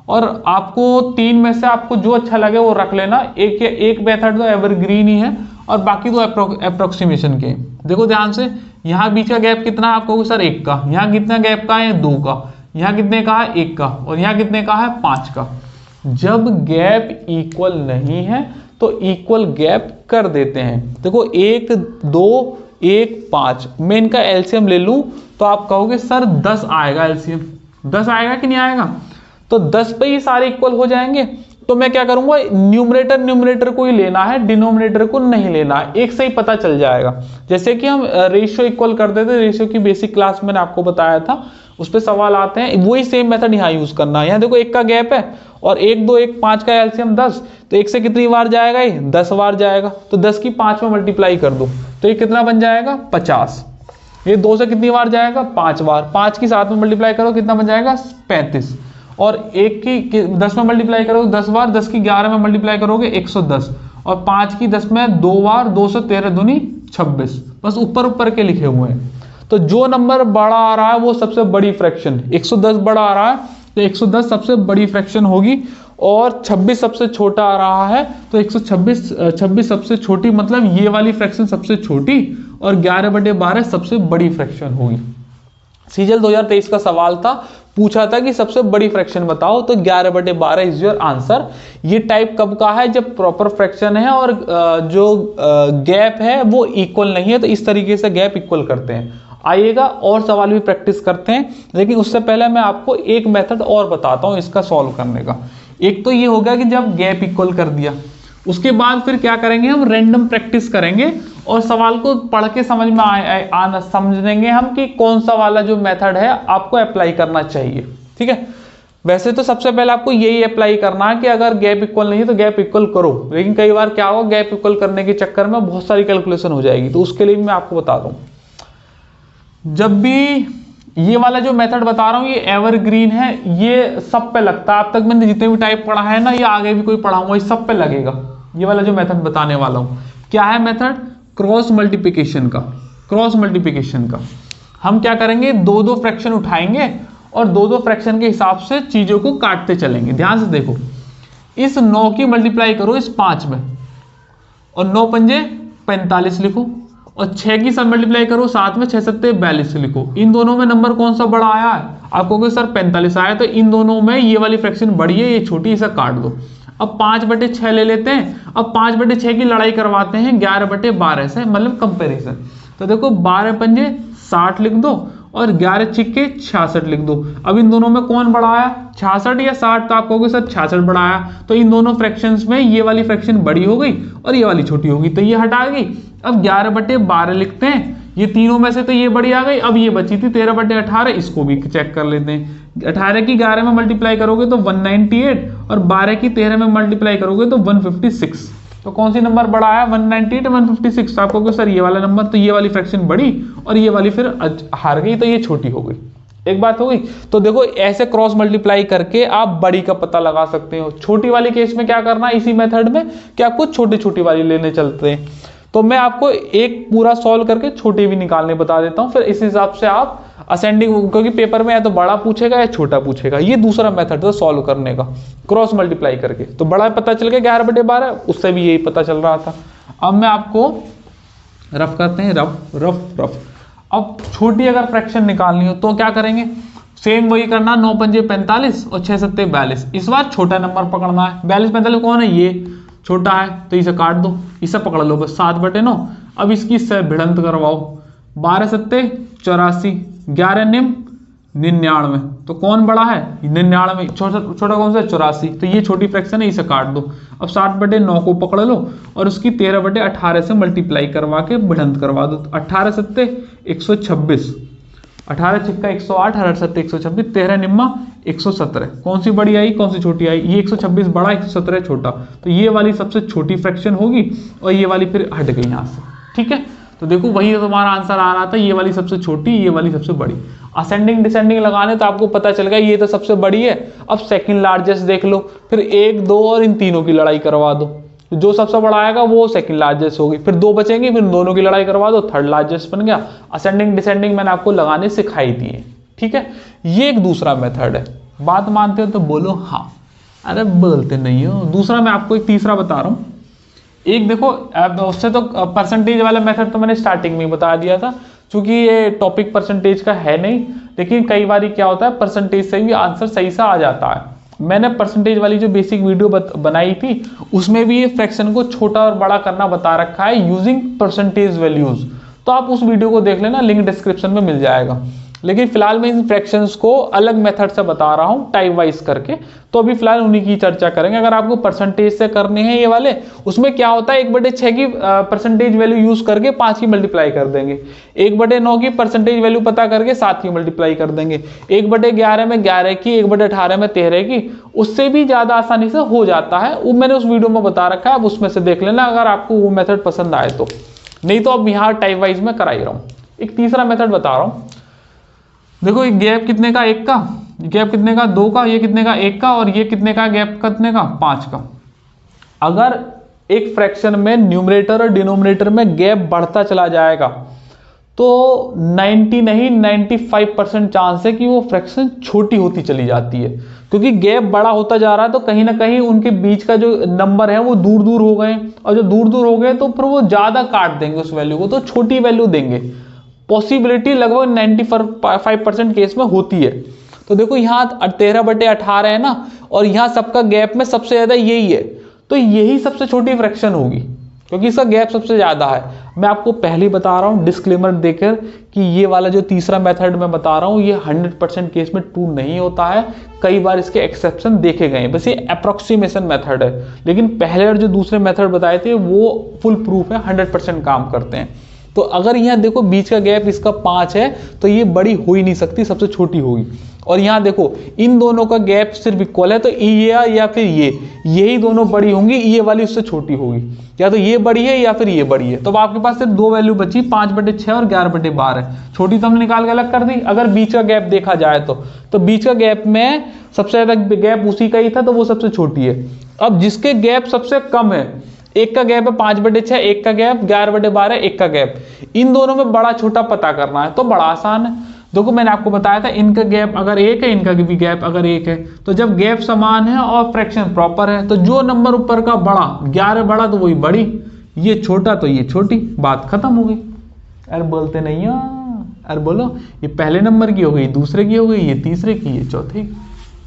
Speaker 1: और आपको 3 में से आपको जो अच्छा लगे वो रख लेना। एक मेथड तो एवरग्रीन ही है, और बाकी तो अप्रोक्सीमेशन के। देखो ध्यान से, यहाँ बीच का गैप कितना है, आप कहोगे सर 1 का। यहाँ कितना गैप का है, 2 का। यहाँ कितने का है, 1 का। और यहाँ कितने का है, 5 का। जब गैप इक्वल नहीं है तो इक्वल गैप कर देते हैं। देखो 1 2 1 5, मैं इनका एलसीएम ले लूं तो आप कहोगे सर 10 आएगा एलसीएम। 10 आएगा कि नहीं आएगा, तो 10 पे ही सारे इक्वल हो जाएंगे। तो मैं क्या करूंगा, न्यूमरेटर को ही लेना है, डिनोमिनेटर को नहीं लेना है। एक से ही पता चल जाएगा। जैसे कि हम रेशियो इक्वल कर देते, रेशियो की बेसिक क्लास मैंने आपको बताया था, उस पर सवाल आते हैं, वही सेम मेथड यहाँ यूज करना है। यहाँ देखो 1 का गैप है, और 1 2 1 5 का एलसीएम 10, तो 1 से कितनी बार जाएगा, ये 10 बार जाएगा। तो 10 की 5 में मल्टीप्लाई कर दो तो ये कितना बन जाएगा, 50। ये 2 से कितनी बार जाएगा, 5 बार। 5 की 7 में मल्टीप्लाई करो कितना बन जाएगा, 35। और 1 की 10 में मल्टीप्लाई करोगे 10 बार, 10 की 11 में मल्टीप्लाई करोगे 110, और 5 की 10 में 2 बार, 213 दूनी 26। बस ऊपर ऊपर के लिखे हुए हैं। तो जो नंबर बड़ा आ रहा है वो सबसे बड़ी फ्रैक्शन, 110 बड़ा आ रहा है तो 110 सबसे बड़ी फ्रैक्शन होगी, और 26 सबसे छोटा आ रहा है तो 126 सबसे छोटी, मतलब ये वाली फ्रैक्शन सबसे छोटी, और 11/12 सबसे बड़ी फ्रैक्शन होगी। सीजीएल 2023 का सवाल था, पूछा था कि सबसे बड़ी फ्रैक्शन बताओ, तो 11/12 इज योर आंसर। ये टाइप कब का है, जब प्रॉपर फ्रैक्शन है और जो गैप है वो इक्वल नहीं है, तो इस तरीके से गैप इक्वल करते हैं। आइएगा और सवाल भी प्रैक्टिस करते हैं, लेकिन उससे पहले मैं आपको एक मेथड और बताता हूं इसका सॉल्व करने का। एक तो ये हो गया कि जब गैप इक्वल कर दिया, उसके बाद फिर क्या करेंगे, हम रैंडम प्रैक्टिस करेंगे और सवाल को पढ़ के समझ में समझेंगे हम कि कौन सा वाला जो मेथड है आपको अप्लाई करना चाहिए। ठीक है, वैसे तो सबसे पहले आपको यही अप्लाई करना है कि अगर गैप इक्वल नहीं है तो गैप इक्वल करो, लेकिन कई बार क्या होगा, गैप इक्वल करने के चक्कर में बहुत सारी कैलकुलेशन हो जाएगी, तो उसके लिए भी मैं आपको बता दूं। जब भी ये वाला जो मेथड बता रहा हूँ ये एवरग्रीन है, ये सब पे लगता है। अब तक मैंने जितने भी टाइप पढ़ा है ना, ये आगे भी कोई पढ़ाऊंगा, ये सब पे लगेगा। ये वाला जो मेथड बताने वाला हूँ, क्या है मेथड, क्रॉस मल्टीप्लिकेशन का। क्रॉस मल्टीप्लिकेशन का हम क्या करेंगे, 2-2 फ्रैक्शन उठाएंगे और 2-2 फ्रैक्शन के हिसाब से चीजों को काटते चलेंगे। ध्यान से देखो, इस 9 की मल्टीप्लाई करो इस 5 में, और 9 पंजे 45 लिखो, और 6 की सब मल्टीप्लाई करो 7 में, 6 सत्ते 42 लिखो। इन दोनों में नंबर कौन सा बड़ा आया है, आप कहोगे सर 45 आया, तो इन दोनों में ये वाली फ्रैक्शन बड़ी है, ये छोटी, इसे काट दो। अब 5/6 ले लेते हैं, अब 5/6 की लड़ाई करवाते हैं 11/12 से, मतलब कंपेरिजन। तो देखो 12 पंजे 60 लिख दो और 11 छिक्के 66 लिख दो। अब इन दोनों में कौन बड़ा आया, 66 या 60, तो आप कहोगे सर 66 बड़ा आया, तो इन दोनों फ्रैक्शंस में ये वाली फ्रैक्शन बड़ी हो गई और ये वाली छोटी होगी, तो ये हटा गई। अब 11/12 लिखते हैं, ये तीनों में से तो ये बड़ी आ गई, अब ये बची थी 13/18, इसको भी चेक कर लेते हैं। 18 की 11 में मल्टीप्लाई करोगे तो 198, और 12 की 13 में मल्टीप्लाई करोगे तो 156। तो कौन सी नंबर बड़ा आया, 198 156। आप कहोगे सर ये वाला नंबर, तो ये वाली फ्रैक्शन बड़ी और ये वाली फिर हार गई, तो ये छोटी हो गई। एक बात हो गई। तो देखो ऐसे क्रॉस मल्टीप्लाई करके आप बड़ी का पता लगा सकते हो। छोटी वाली केस में क्या करना है, इसी मेथड में कि आपको छोटी छोटी वाली लेने चलते हैं। तो मैं आपको एक पूरा सॉल्व करके छोटे भी निकालने बता देता हूं, फिर इस हिसाब से आप असेंडिंग, क्योंकि पेपर में या तो बड़ा पूछेगा या छोटा पूछेगा। ये दूसरा मेथड था सॉल्व करने का, क्रॉस मल्टीप्लाई करके। तो बड़ा पता चल गया 11/12, उससे भी यही पता चल रहा था। अब मैं आपको रफ करते हैं, रफ। अब छोटी अगर फ्रैक्शन निकालनी हो तो क्या करेंगे, सेम वही करना, 9 पंजे 45 और 6 सत्ते 42। इस बार छोटा नंबर पकड़ना है। 42-45 कौन है, ये छोटा है, तो इसे काट दो, इसे पकड़ लो बस, 7/9। अब इसकी से भिड़ंत करवाओ, 12 सत्ते 84, 11 निम 99, तो कौन बड़ा है, 99। छोटा कौन सा, 84, तो ये छोटी फ्रैक्शन है, इसे काट दो। अब 60/9 को पकड़ लो और उसकी 13/18 से मल्टीप्लाई करवा के भिड़ंत करवा दो। 18 सत्ते 126, 18 छिक्का 108, 18 सत्ते 126, 13 निम्मा 117। कौन सी बड़ी आई, कौन सी छोटी आई, ये 126 बड़ा, 117 छोटा, तो ये वाली सबसे छोटी फ्रैक्शन होगी और ये वाली फिर हट गई यहाँ से। ठीक है, तो देखो वही तुम्हारा आंसर आ रहा था, ये वाली सबसे छोटी, ये वाली सबसे बड़ी। असेंडिंग डिसेंडिंग लगाने तो आपको पता चल गया ये तो सबसे बड़ी है। अब सेकंड लार्जेस्ट देख लो, फिर 1, 2 और इन तीनों की लड़ाई करवा दो। जो सबसे बड़ा आएगा वो सेकंड लार्जेस्ट होगी, फिर 2 बचेंगे, फिर दोनों की लड़ाई करवा दो, थर्ड लार्जेस्ट बन गया। असेंडिंग डिसेंडिंग मैंने आपको लगाने सिखाई दी है। ठीक है, ये एक दूसरा मेथड है। बात मानते हो तो बोलो हाँ, अरे बोलते नहीं हो। दूसरा मैं आपको एक तीसरा बता रहा हूँ। एक देखो, उससे तो परसेंटेज वाला मेथड तो मैंने स्टार्टिंग में बता दिया था, क्योंकि ये टॉपिक परसेंटेज का है नहीं, लेकिन कई बार क्या होता है परसेंटेज से भी आंसर सही सा आ जाता है। मैंने परसेंटेज वाली जो बेसिक वीडियो बनाई थी उसमें भी ये फ्रैक्शन को छोटा और बड़ा करना बता रखा है यूजिंग परसेंटेज वैल्यूज, तो आप उस वीडियो को देख लेना, लिंक डिस्क्रिप्शन में मिल जाएगा। लेकिन फिलहाल मैं इन फ्रैक्शंस को अलग मेथड से बता रहा हूं टाइप वाइज करके, तो अभी फिलहाल उन्हीं की चर्चा करेंगे। अगर आपको परसेंटेज से करने हैं ये वाले, उसमें क्या होता है 1/6 की परसेंटेज वैल्यू यूज करके 5 की मल्टीप्लाई कर देंगे, 1/9 की परसेंटेज वैल्यू पता करके 7 की मल्टीप्लाई कर देंगे, 1/11 में 11 की, 1/18 में 13 की, उससे भी ज्यादा आसानी से हो जाता है। वो मैंने उस वीडियो में बता रखा है, आप उसमें से देख लेना अगर आपको वो मेथड पसंद आए तो, नहीं तो अब यहाँ टाइप वाइज में करा ही रहा हूँ। एक तीसरा मेथड बता रहा हूं। देखो ये गैप कितने का, 1 का, गैप कितने का, 2 का, ये कितने का, 1 का, और ये कितने का, गैप कितने का, 5 का। अगर एक फ्रैक्शन में न्यूमरेटर और डिनोमिनेटर में गैप बढ़ता चला जाएगा तो 90 नहीं 95% चांस है कि वो फ्रैक्शन छोटी होती चली जाती है, क्योंकि गैप बड़ा होता जा रहा है तो कहीं ना कहीं उनके बीच का जो नंबर है वो दूर दूर हो गए, और जो दूर दूर हो गए तो फिर वो ज्यादा काट देंगे उस वैल्यू को, तो छोटी वैल्यू देंगे। पॉसिबिलिटी लगभग 95% केस में होती है। तो देखो यहाँ 13/18 है ना, और यहाँ सबका गैप में सबसे ज्यादा यही है, तो यही सबसे छोटी फ्रैक्शन होगी क्योंकि इसका गैप सबसे ज्यादा है। मैं आपको पहले बता रहा हूं डिस्क्लेमर देकर कि ये वाला जो तीसरा मेथड मैं बता रहा हूं ये 100% केस में ट्रू नहीं होता है, कई बार इसके एक्सेप्शन देखे गए हैं, बस ये अप्रोक्सीमेशन मेथड है। लेकिन पहले और जो दूसरे मेथड बताए थे वो फुल प्रूफ है, 100% काम करते हैं। तो अगर यहाँ देखो बीच का गैप इसका 5 है तो ये बड़ी हो ही नहीं सकती, सबसे छोटी होगी। और यहाँ देखो इन दोनों का गैप सिर्फ इक्वल है, तो ये या फिर यही दोनों बड़ी होंगी, ये वाली उससे छोटी होगी, या तो ये बड़ी है या फिर ये बड़ी है। तो अब आपके पास सिर्फ 2 वैल्यू बची, 5/6 और 11/12 है। छोटी तो हमने निकाल के अलग कर दी। अगर बीच का गैप देखा जाए तो बीच का गैप में सबसे ज्यादा गैप उसी का ही था, तो वो सबसे छोटी है। अब जिसके गैप सबसे कम है, एक का गैप है 5/6, एक का गैप 11/12, एक का गैप, इन दोनों में बड़ा छोटा पता करना है, तो बड़ा आसान है। देखो मैंने आपको बताया था इनका गैप अगर 1 है, इनका भी गैप अगर 1 है, तो जब गैप समान है और फ्रैक्शन प्रॉपर है तो जो नंबर ऊपर का बड़ा, 11 बड़ा तो वही बड़ी, ये छोटा तो ये छोटी, बात खत्म हो गई। अरे बोलते नहीं हो, अरे बोलो ये पहले नंबर की हो गई, दूसरे की हो गई, ये तीसरे की, ये चौथे की,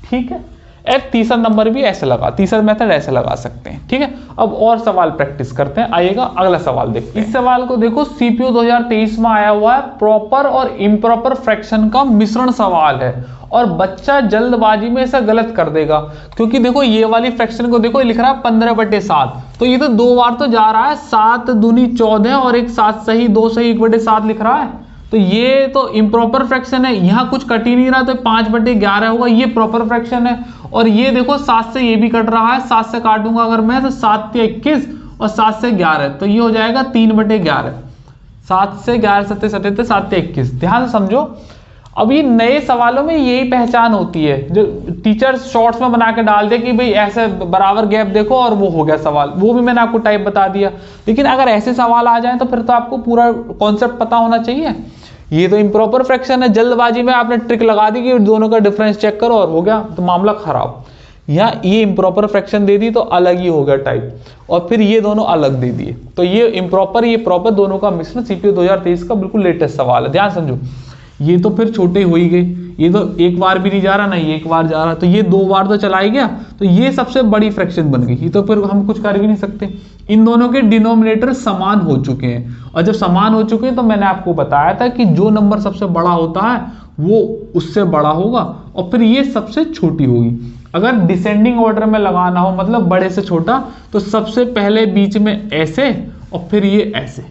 Speaker 1: ठीक है। एक तीसरा नंबर भी ऐसे लगा, तीसरा मेथड ऐसे लगा सकते हैं, ठीक है। अब और सवाल प्रैक्टिस करते हैं, आइएगा अगला सवाल देखते हैं। इस सवाल को देखो सीपीयू 2023 में आया हुआ है, प्रॉपर और इम्प्रॉपर फ्रैक्शन का मिश्रण सवाल है, और बच्चा जल्दबाजी में ऐसा गलत कर देगा, क्योंकि देखो ये वाली फ्रैक्शन को देखो लिख रहा है 15/7, तो ये तो 2 बार तो जा रहा है, 7 दूनी 14 और एक 7 सही 2 सही 1/7 लिख रहा है, तो ये तो इम्प्रॉपर फ्रैक्शन है, यहाँ कुछ कट ही नहीं रहा, तो 5/11 होगा, ये प्रॉपर फ्रैक्शन है। और ये देखो 7 से ये भी कट रहा है, 7 से काटूंगा अगर मैं तो 7 से 21 और 7 से 11, तो ये हो जाएगा 3/11, 7 से 11 7 7 7 से 21। ध्यान से समझो, अभी नए सवालों में यही पहचान होती है, जो टीचर्स शॉर्ट्स में बना के डाल दे कि भाई ऐसे बराबर गैप देखो और वो हो गया सवाल, वो भी मैंने आपको टाइप बता दिया। लेकिन अगर ऐसे सवाल आ जाए तो फिर तो आपको पूरा कॉन्सेप्ट पता होना चाहिए। ये तो इम्प्रॉपर फ्रैक्शन है, जल्दबाजी में आपने ट्रिक लगा दी कि दोनों का डिफरेंस चेक करो और हो गया, तो मामला खराब। यहाँ ये इम्प्रॉपर फ्रैक्शन दे दी तो अलग ही हो गया टाइप, और फिर ये दोनों अलग दे दिए, तो ये इम्प्रॉपर ये प्रॉपर दोनों का मिश्रण सीपीयू 2023 का बिल्कुल लेटेस्ट सवाल है। ध्यान समझो, ये तो फिर छोटे हो ही गए, ये तो एक बार भी नहीं जा रहा ना ये एक बार जा रहा, तो ये 2 बार तो चला ही गया, तो ये सबसे बड़ी फ्रैक्शन बन गई, ये तो फिर हम कुछ कर भी नहीं सकते। इन दोनों के डिनोमिनेटर समान हो चुके हैं, और जब समान हो चुके हैं तो मैंने आपको बताया था कि जो नंबर सबसे बड़ा होता है वो उससे बड़ा होगा, और फिर ये सबसे छोटी होगी। अगर डिसेंडिंग ऑर्डर में लगाना हो, मतलब बड़े से छोटा, तो सबसे पहले बीच में ऐसे और फिर ये ऐसे,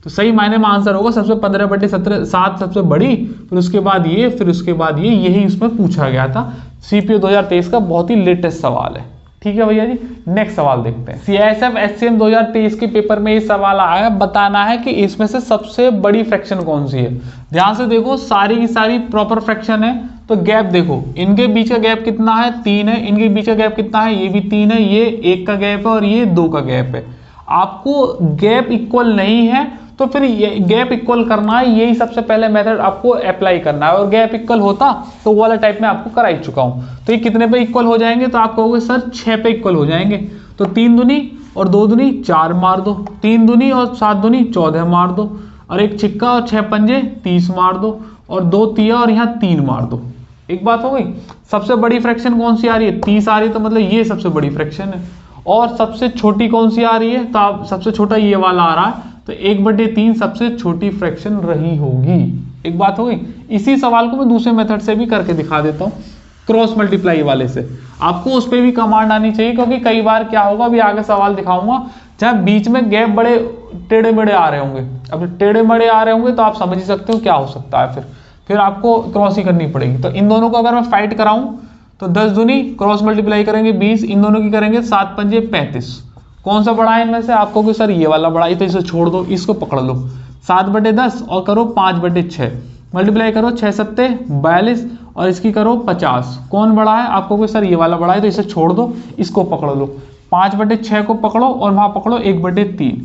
Speaker 1: तो सही मायने में आंसर होगा सबसे 15/7 सबसे बड़ी, फिर उसके बाद ये, फिर उसके बाद ये, यही उसमें पूछा गया था। सीपीयू 2023 का बहुत ही लेटेस्ट सवाल है, ठीक है भैया जी। नेक्स्ट सवाल देखते हैं। सीआईएसएफ एचसीएम 2023 के पेपर में ये सवाल आया है, बताना है कि इसमें से सबसे बड़ी फ्रैक्शन कौन सी है। ध्यान से देखो, सारी की सारी प्रॉपर फ्रैक्शन है, तो गैप देखो, इनके बीच का गैप कितना है, 3 है, इनके बीच का गैप कितना है, ये भी 3 है, ये 1 का गैप है और ये 2 का गैप है। आपको गैप इक्वल नहीं है तो फिर गैप इक्वल करना है, यही सबसे पहले मेथड आपको अप्लाई करना है, और गैप इक्वल होता तो वो वाला टाइप में आपको करा ही चुका हूं। तो ये कितने पे इक्वल हो जाएंगे, तो आप कहोगे सर 6 पे इक्वल हो जाएंगे, तो 3 दूनी और 2 दूनी 4 मार दो, 3 दूनी और 7 दूनी 14 मार दो, और एक छिक्का और 6 पंजे 30 मार दो, और 2 तिया और यहाँ 3 मार दो। एक बात हो गई। सबसे बड़ी फ्रैक्शन कौन सी आ रही है, 30 आ रही है, तो मतलब ये सबसे बड़ी फ्रैक्शन है। और सबसे छोटी कौन सी आ रही है, तो आप सबसे छोटा ये वाला आ रहा है, तो 1/3 सबसे छोटी फ्रैक्शन रही होगी। एक बात हो गई। इसी सवाल को मैं दूसरे मेथड से भी करके दिखा देता हूँ, क्रॉस मल्टीप्लाई वाले से। आपको उस पर भी कमांड आनी चाहिए, क्योंकि कई बार क्या होगा, अभी आगे सवाल दिखाऊंगा जहाँ बीच में गैप बड़े टेढ़े मेढ़े आ रहे होंगे। अब टेढ़े मेढ़े आ रहे होंगे तो आप समझ ही सकते हो क्या हो सकता है, फिर आपको क्रॉस ही करनी पड़ेगी। तो इन दोनों को अगर मैं फाइट कराऊं तो 10 दूनी क्रॉस मल्टीप्लाई करेंगे 20, इन दोनों की करेंगे 7 पंजे 35। कौन सा बड़ा है इनमें से, आपको कि सर ये वाला बड़ा है, तो इसे छोड़ दो, इसको पकड़ लो। 7/10 और करो 5/6, मल्टीप्लाई करो 6 सत्ते 42 और इसकी करो 50। कौन बड़ा है? आपको कोई सर ये वाला बड़ा है तो इसे छोड़ दो, इसको पकड़ लो। 5/6 को पकड़ो और वहां पकड़ो 1/3,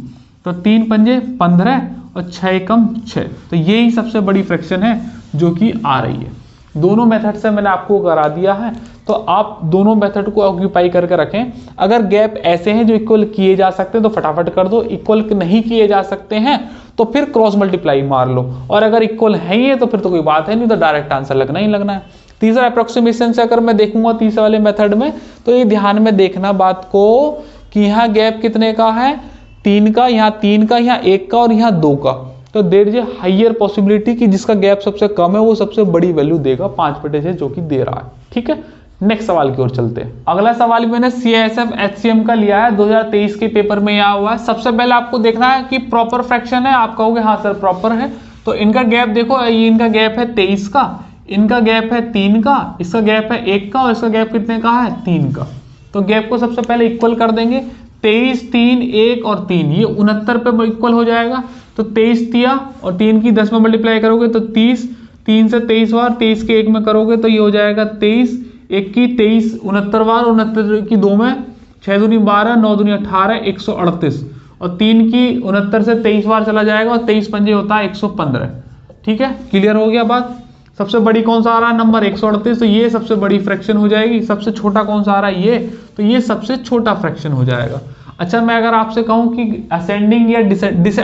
Speaker 1: तो 3 पंजे 15 और 6 एकम 6। तो यही सबसे बड़ी फ्रैक्शन है जो कि आ रही है। दोनों मेथड से मैंने आपको करा दिया है, तो आप दोनों मेथड को ऑक्यूपाई करके रखें। अगर गैप ऐसे हैं जो इक्वल किए जा सकते हैं तो फटाफट कर दो, इक्वल नहीं किए जा सकते हैं तो फिर क्रॉस मल्टीप्लाई मार लो, और अगर इक्वल है ही है तो फिर तो कोई बात है नहीं, तो डायरेक्ट आंसर लगना ही लगना है। तीसरा अप्रोक्सीमेशन से अगर मैं देखूंगा तीसरे वाले मेथड में, तो ये ध्यान में देखना बात को कि यहाँ गैप कितने का है? 3 का, यहाँ 3 का, यहाँ 1 का और यहाँ 2 का। तो there is a higher possibility कि जिसका गैप सबसे कम है वो सबसे बड़ी वैल्यू देगा 5/6 जो कि दे रहा है। ठीक है, नेक्स्ट सवाल की ओर चलते हैं। अगला सवाल मैंने CISF HCM का लिया है, 2023 के पेपर में आया हुआ है। सबसे पहले आपको देखना है कि प्रॉपर फ्रैक्शन है। आप कहोगे हाँ सर प्रॉपर है, तो इनका गैप देखो, ये इनका गैप है 23 का, इनका गैप है 3 का, इसका गैप है 1 का और इसका गैप कितने का है? 3 का। तो गैप को सबसे पहले इक्वल कर देंगे। 23, 3, 1 और 3, ये 69 पे इक्वल हो जाएगा। तो 23 तिया और 3 की 10 में मल्टीप्लाई करोगे तो 30, 3 से 23 बार, 23 के 1 में करोगे तो ये हो जाएगा 23, 1 की 23 69 बार, 69 की 2 में 6 दूनी 12, 9 दूनी 18, 138 और 3 की 69 से 23 बार चला जाएगा और 23 पंजे होता है 115। ठीक है, क्लियर हो गया बात। सबसे बड़ी कौन सा आ रहा है नंबर? 138, तो ये सबसे बड़ी फ्रैक्शन हो जाएगी। सबसे छोटा कौन सा आ रहा है? ये, तो ये सबसे छोटा फ्रैक्शन हो जाएगा। अच्छा, मैं अगर आपसे कहूं कि असेंडिंग या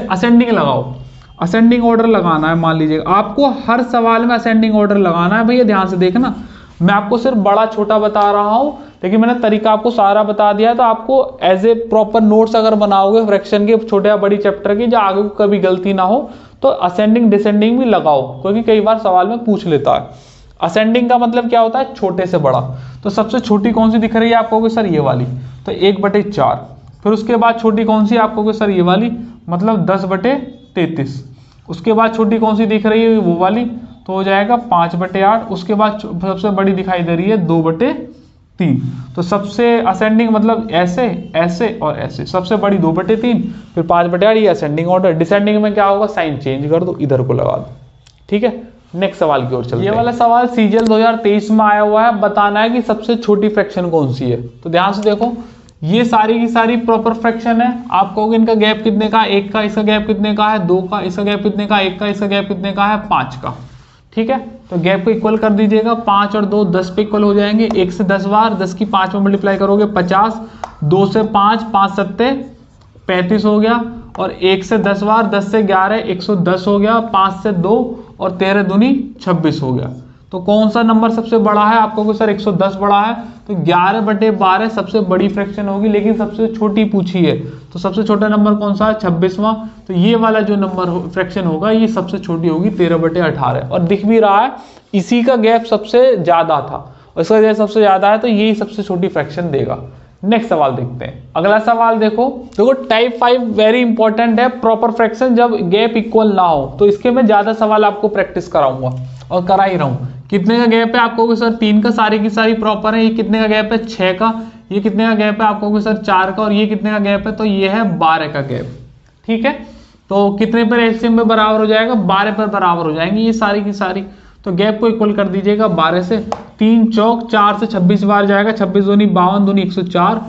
Speaker 1: असेंडिंग लगाओ, असेंडिंग ऑर्डर लगाना है, मान लीजिएगा आपको हर सवाल में असेंडिंग ऑर्डर लगाना है। भैया ध्यान से देखना, मैं आपको सिर्फ बड़ा छोटा बता रहा हूं, लेकिन मैंने तरीका आपको सारा बता दिया है। तो आपको एज ए प्रॉपर नोट्स अगर बनाओगे फ्रैक्शन के छोटे या बड़ी चैप्टर की, जो आगे को कभी गलती ना हो, तो असेंडिंग डिसेंडिंग भी लगाओ, क्योंकि कई बार सवाल में पूछ लेता है। असेंडिंग का मतलब क्या होता है? छोटे से बड़ा। तो सबसे छोटी कौन सी दिख रही है आपको? सर ये वाली, तो 1/4। फिर उसके बाद छोटी कौन सी आपको? सर ये वाली, मतलब 10/33। उसके बाद छोटी कौन सी दिख रही है? वो वाली, तो हो जाएगा 5/8। उसके बाद सबसे बड़ी दिखाई दे रही है 2/3। तो सबसे असेंडिंग मतलब ऐसे, ऐसे और ऐसे। सबसे बड़ी 2/3, फिर 5/8, ये असेंडिंग ऑर्डर। डिसेंडिंग में क्या होगा? साइन चेंज कर दो, इधर को लगा दो। ठीक है, नेक्स्ट सवाल की ओर चलते हैं। ये वाला सवाल CGL 2023 में आया हुआ है। बताना है कि सबसे छोटी फ्रैक्शन कौन सी है। तो ध्यान से देखो, ये सारी की सारी प्रॉपर फ्रैक्शन है। आप कहोगे इनका गैप कितने का? 1 का। इसका गैप कितने का है? 2 का। इसका गैप कितने का? 1 का। इसका गैप कितने का है? 5 का। ठीक है, तो गैप को इक्वल कर दीजिएगा। 5 और 2 10 पे इक्वल हो जाएंगे। 1 से 10 बार, 10 की 5 में मल्टीप्लाई करोगे 50, 2 से 5, 5 सत्ते 35 हो गया, और 1 से 10 बार, 10 से 11 110 हो गया, 5 से 2 और 13 दूनी 26 हो गया। तो कौन सा नंबर सबसे बड़ा है? आपको सर 110 बड़ा है, तो 11/12 सबसे बड़ी फ्रैक्शन होगी, लेकिन सबसे छोटी पूछी है। तो सबसे छोटा नंबर कौन सा है? 26वां। तो ये वाला जो नंबर फ्रैक्शन होगा ये सबसे छोटी होगी, 13/18। और दिख भी रहा है इसी का गैप सबसे ज्यादा था, और इसका गैप सबसे ज्यादा है, तो यही सबसे छोटी फ्रैक्शन देगा। नेक्स्ट सवाल देखते हैं। अगला सवाल देखो टाइप 5 वेरी इंपॉर्टेंट है, प्रॉपर फ्रैक्शन जब गैप इक्वल ना हो। तो इसके मैं ज्यादा सवाल आपको प्रैक्टिस कराऊंगा और करा ही रहा हूं। कितने का गैप है? आपको सर 3 का, सारी की सारी प्रॉपर है। ये कितने का गैप है? 6 का। ये कितने का गैप है? आपको सर 4 का। और ये कितने का गैप है? तो ये है 12 का गैप। ठीक है, तो कितने पर एचसीएम में बराबर हो जाएगा? 12 पर बराबर हो जाएंगे ये सारी की सारी। तो गैप को इक्वल कर दीजिएगा 12 से। 3 चौक 4 से 26 बार जाएगा, 26 दूनी 52 दूनी 104,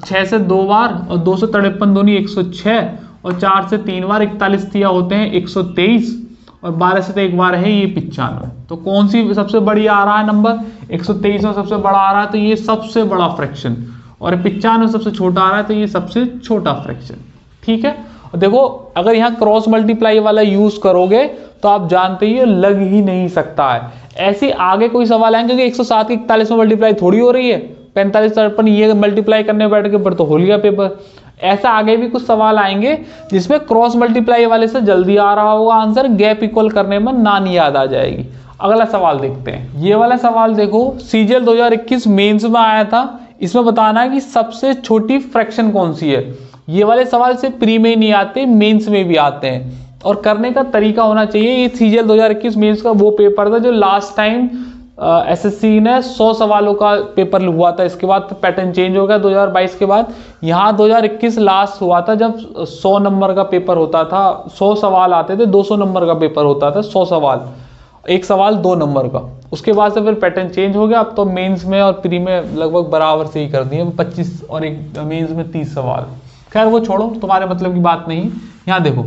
Speaker 1: 6 से 2 बार और 2 से 53 दूनी 106 और 4 से 3 बार 41 तिया होते हैं 123 और 12 से तो एक बार है ये 95। तो कौन सी सबसे बड़ी आ रहा है नंबर? 123 में सबसे बड़ा आ रहा है, तो ये सबसे बड़ा फ्रैक्शन। और 95 सबसे छोटा आ रहा है, तो ये सबसे छोटा फ्रैक्शन। ठीक है, और देखो अगर यहाँ क्रॉस मल्टीप्लाई वाला यूज करोगे तो आप जानते ही लग ही नहीं सकता है। ऐसे आगे कोई सवाल आएंगे कि 107 की 41 में मल्टीप्लाई थोड़ी हो रही है, 45 53 ये मल्टीप्लाई करने बैठ के पर तो हो लिया पेपर। ऐसा आगे भी कुछ सवाल आएंगे जिसमें क्रॉस मल्टीप्लाई वाले से जल्दी आ रहा होगा आंसर, गैप इक्वल करने में नानी याद आ जाएगी। अगला सवाल देखते हैं। ये वाला सवाल देखो सीजीएल 2021 मेंस में आया था। इसमें बताना है कि सबसे छोटी फ्रैक्शन कौन सी है। ये वाले सवाल से प्री में ही नहीं आते, मेंस में भी आते हैं और करने का तरीका होना चाहिए। ये सीजीएल 2021 मेंस का वो पेपर था जो लास्ट टाइम एसएससी ने 100 सवालों का पेपर हुआ था, इसके बाद पैटर्न चेंज हो गया 2022 के बाद। यहाँ 2021 लास्ट हुआ था जब 100 नंबर का पेपर होता था, 100 सवाल आते थे, 200 नंबर का पेपर होता था, 100 सवाल, एक सवाल 2 नंबर का। उसके बाद से फिर पैटर्न चेंज हो गया, अब तो मेंस में और प्री में लगभग बराबर से ही कर दिए, 25 और एक मेंस में 30 सवाल। खैर वो छोड़ो, तुम्हारे मतलब की बात नहीं। यहाँ देखो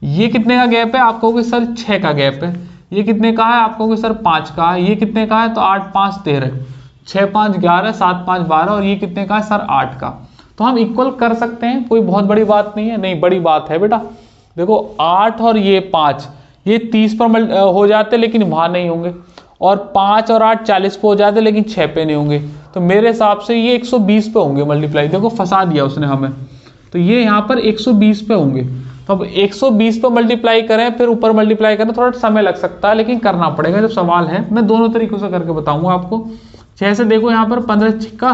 Speaker 1: ये कितने का गैप है, आप कहोगे सर 6 का गैप है। ये कितने का है, आप कहोगे सर 5 का है। ये कितने का है, तो 8 5 13, 6 5 11, 7 5 12, और ये कितने का है सर 8 का। तो हम इक्वल कर सकते हैं, कोई बहुत बड़ी बात नहीं है। नहीं, बड़ी बात है बेटा। देखो 8 और ये 5 ये 30 पर हो जाते लेकिन वहां नहीं होंगे, और 5 और 8 40 पे हो जाते लेकिन 6 पे नहीं होंगे। तो मेरे हिसाब से ये 120 पे होंगे मल्टीप्लाई। देखो फंसा दिया उसने हमें, तो ये यहाँ पर 120 पे होंगे। तो अब 120 पे मल्टीप्लाई करें फिर ऊपर मल्टीप्लाई करें, थोड़ा समय लग सकता है लेकिन करना पड़ेगा जब सवाल है। मैं दोनों तरीकों से करके बताऊंगा आपको। 6 से देखो यहाँ पर 15 छिक्का